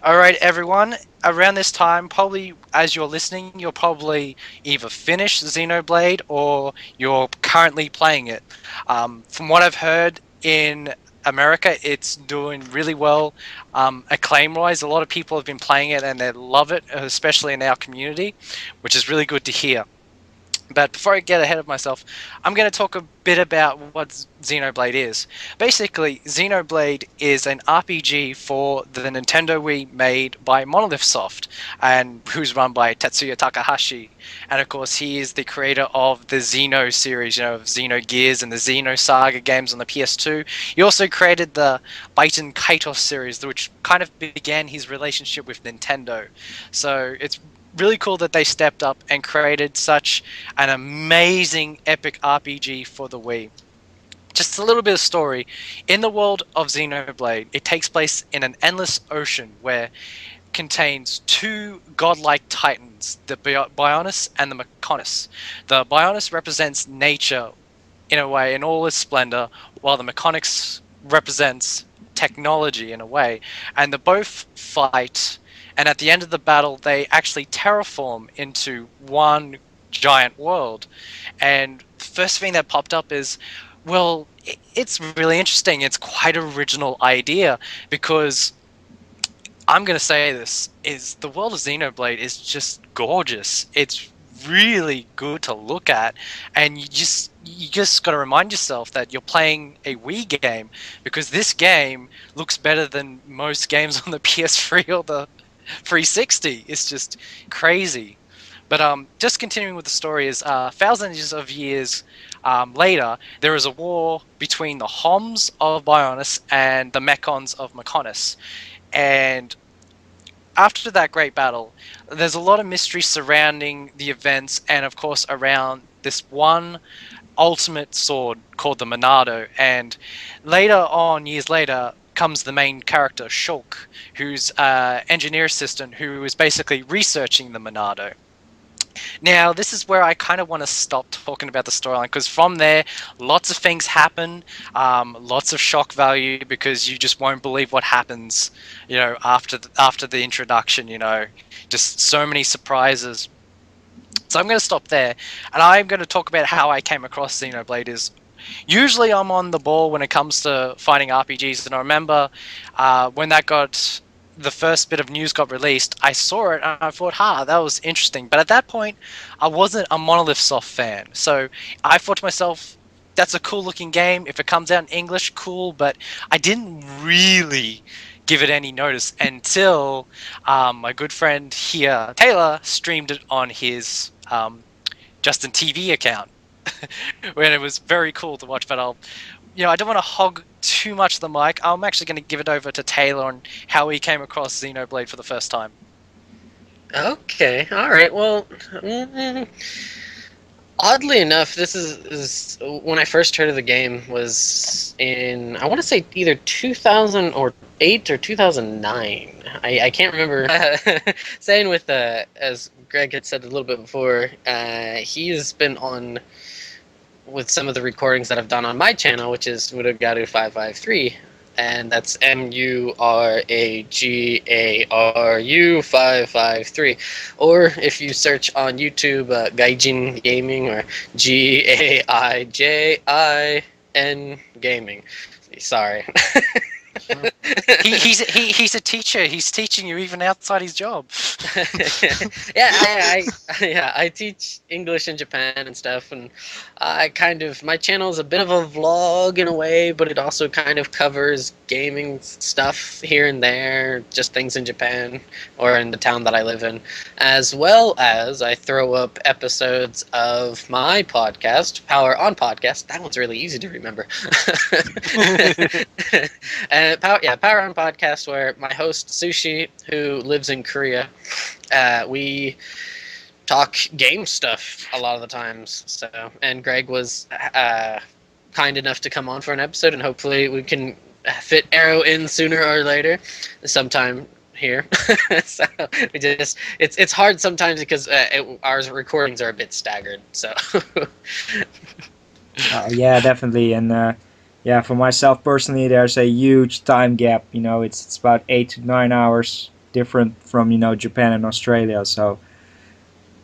Alright, everyone, around this time, probably as you're listening, you're probably either finished Xenoblade or you're currently playing it. From what I've heard in America, it's doing really well acclaim-wise. A lot of people have been playing it and they love it, especially in our community, which is really good to hear. But before I get ahead of myself, I'm going to talk a bit about what Xenoblade is. Basically, Xenoblade is an RPG for the Nintendo Wii made by Monolithsoft, and who's run by Tetsuya Takahashi. And of course, he is the creator of the Xeno series, of Xenogears and the Xenosaga games on the PS2. He also created the Baiten Kaitos series, which kind of began his relationship with Nintendo. So it's really cool that they stepped up and created such an amazing epic RPG for the Wii. Just a little bit of story. In the world of Xenoblade, it takes place in an endless ocean where contains two godlike titans, the Bionis and the Mechonis. The Bionis represents nature in a way, in all its splendor, while the Mechonis represents technology in a way. And they both fight, and at the end of the battle, they actually terraform into one giant world. And the first thing that popped up is, well, it's really interesting. It's quite an original idea because I'm going to say this, is the world of Xenoblade is just gorgeous. It's really good to look at, and you just got to remind yourself that you're playing a Wii game because this game looks better than most games on the PS3 or the 360. It's just crazy. But just continuing with the story is thousands of years later, there is a war between the Homs of Bionis and the Mechons of Mechonis. And after that great battle, there's a lot of mystery surrounding the events and, of course, around this one ultimate sword called the Monado. And later on, years later, comes the main character, Shulk, who's an engineer assistant who is basically researching the Monado. Now, this is where I kind of want to stop talking about the storyline because from there, lots of things happen, lots of shock value because you just won't believe what happens, after the introduction. Just so many surprises. So I'm going to stop there, and I'm going to talk about how I came across Xenoblade. Is usually I'm on the ball when it comes to finding RPGs, and I remember when the first bit of news got released, I saw it and I thought, that was interesting. But at that point, I wasn't a Monolithsoft fan, so I thought to myself, that's a cool looking game. If it comes out in English, cool. But I didn't really give it any notice until my good friend here, Taylor, streamed it on his Justin TV account. When it was very cool to watch. But I don't want to hog too much of the mic. I'm actually going to give it over to Taylor on how he came across Xenoblade for the first time. Okay, all right. Well, oddly enough, this is when I first heard of the game was in, I want to say, either 2008 or 2009. I can't remember. Saying with as Greg had said a little bit before, he's been on with some of the recordings that I've done on my channel, which is Muragaru 553, and that's MURAGARU 553. Or if you search on YouTube, Gaijin Gaming, or GAIJIN Gaming. Sorry. He's a teacher. He's teaching you even outside his job. I teach English in Japan and stuff, and my channel is a bit of a vlog in a way, but it also kind of covers gaming stuff here and there, just things in Japan or in the town that I live in, as well as I throw up episodes of my podcast, Power On Podcast. That one's really easy to remember. And Power On Podcast, where my host Sushi, who lives in Korea, we talk game stuff a lot of the times. So, and Greg was kind enough to come on for an episode, and hopefully we can fit Arrow in sooner or later, sometime here. So it's hard sometimes because our recordings are a bit staggered. So. Yeah, definitely, and yeah, for myself personally, there's a huge time gap. It's about 8 to 9 hours different from Japan and Australia. So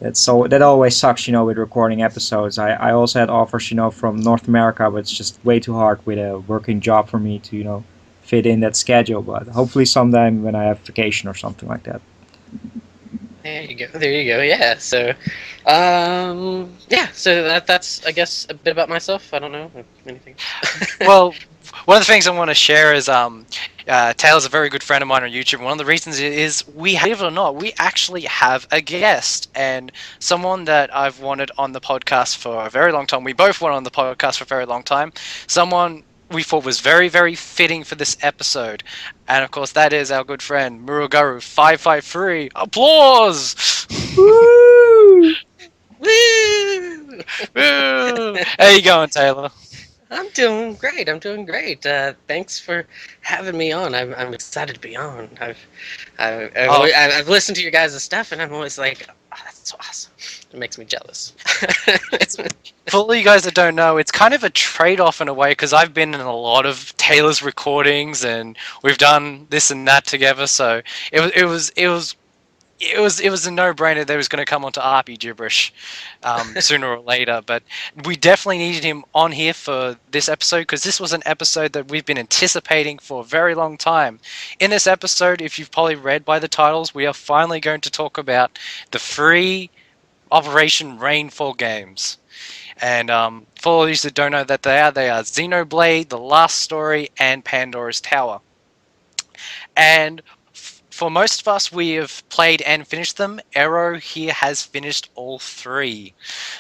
that always sucks. With recording episodes. I also had offers from North America, but it's just way too hard with a working job for me to fit in that schedule. But hopefully sometime when I have vacation or something like that. There you go. Yeah. So, So that's, I guess, a bit about myself. I don't know anything. Well, one of the things I want to share is Taylor's a very good friend of mine on YouTube. One of the reasons is believe it or not, we actually have a guest, and someone that I've wanted on the podcast for a very long time. We both wanted on the podcast for a very long time. Someone we thought was very, very fitting for this episode. And of course, that is our good friend Muragaru 553. Applause! Woo! Woo! Woo! How you going, Taylor? I'm doing great. Thanks for having me on. I'm excited to be on. I've listened to your guys' stuff, and I'm always like, oh, that's so awesome. It makes me jealous. For all you guys that don't know, it's kind of a trade-off in a way, because I've been in a lot of Taylor's recordings, and we've done this and that together. So it was a no-brainer that he was going to come onto Rpgibberish sooner or later. But we definitely needed him on here for this episode, because this was an episode that we've been anticipating for a very long time. In this episode, if you've probably read by the titles, we are finally going to talk about the free Operation Rainfall games. And for all of you that don't know that they are Xenoblade, The Last Story, and Pandora's Tower. And for most of us, we have played and finished them. Arrow here has finished all three.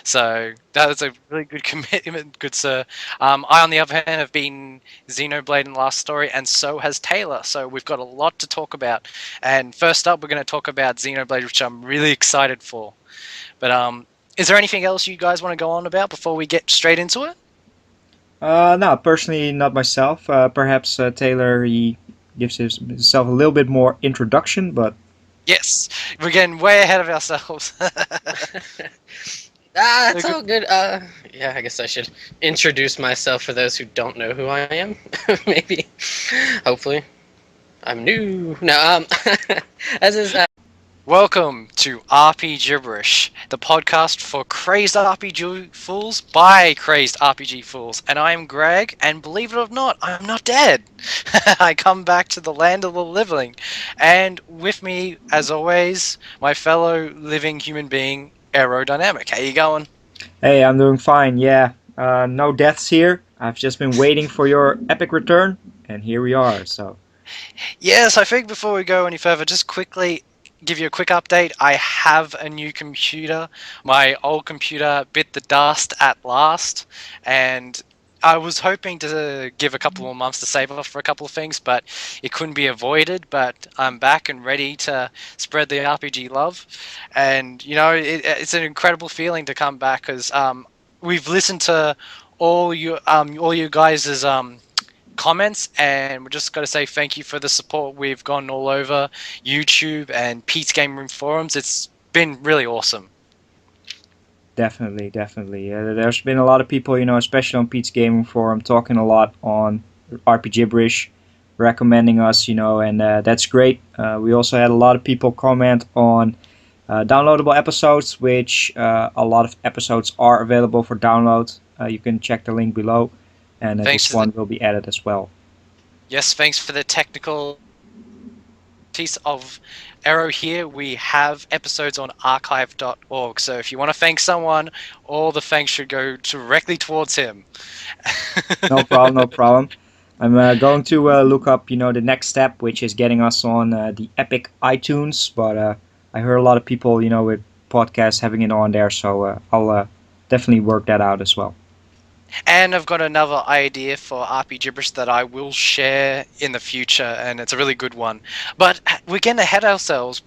So that was a really good commitment, good sir. I, on the other hand, have been Xenoblade and Last Story, and so has Taylor. So we've got a lot to talk about. And first up, we're going to talk about Xenoblade, which I'm really excited for. But is there anything else you guys want to go on about before we get straight into it? No, personally, not myself. Perhaps Taylor, he gives himself a little bit more introduction, but Yes, we're getting way ahead of ourselves. It's all good. Yeah, I guess I should introduce myself for those who don't know who I am. Maybe, hopefully, I'm new. No, as is. Welcome to Rpgibberish, the podcast for crazed RPG fools by crazed RPG fools. And I'm Greg, and believe it or not, I'm not dead. I come back to the land of the living. And with me, as always, my fellow living human being, Aerodynamic. How you going? Hey, I'm doing fine. Yeah, no deaths here. I've just been waiting for your epic return, and here we are. So Yes, I think before we go any further, just quickly give you a quick update. I have a new computer. My old computer bit the dust at last, and I was hoping to give a couple more months to save up for a couple of things, but it couldn't be avoided. But I'm back and ready to spread the RPG love, and it's an incredible feeling to come back because we've listened to all you guys' comments, and we're just going to say thank you for the support. We've gone all over YouTube and Pete's Game Room forums. It's been really awesome. definitely. There's been a lot of people, especially on Pete's Gaming Forum, talking a lot on Rpgibberish, recommending us, and that's great. We also had a lot of people comment on downloadable episodes, which a lot of episodes are available for download. You can check the link below, and Thanks this to one will be added as well. Yes, thanks for the technical piece of Arrow here. We have episodes on archive.org, so if you want to thank someone, all the thanks should go directly towards him. No problem, no problem. I'm going to look up, the next step, which is getting us on the Epic iTunes. But I heard a lot of people, with podcasts having it on there, so I'll definitely work that out as well. And I've got another idea for RP Gibberish that I will share in the future, and it's a really good one. But we're getting ahead of ourselves.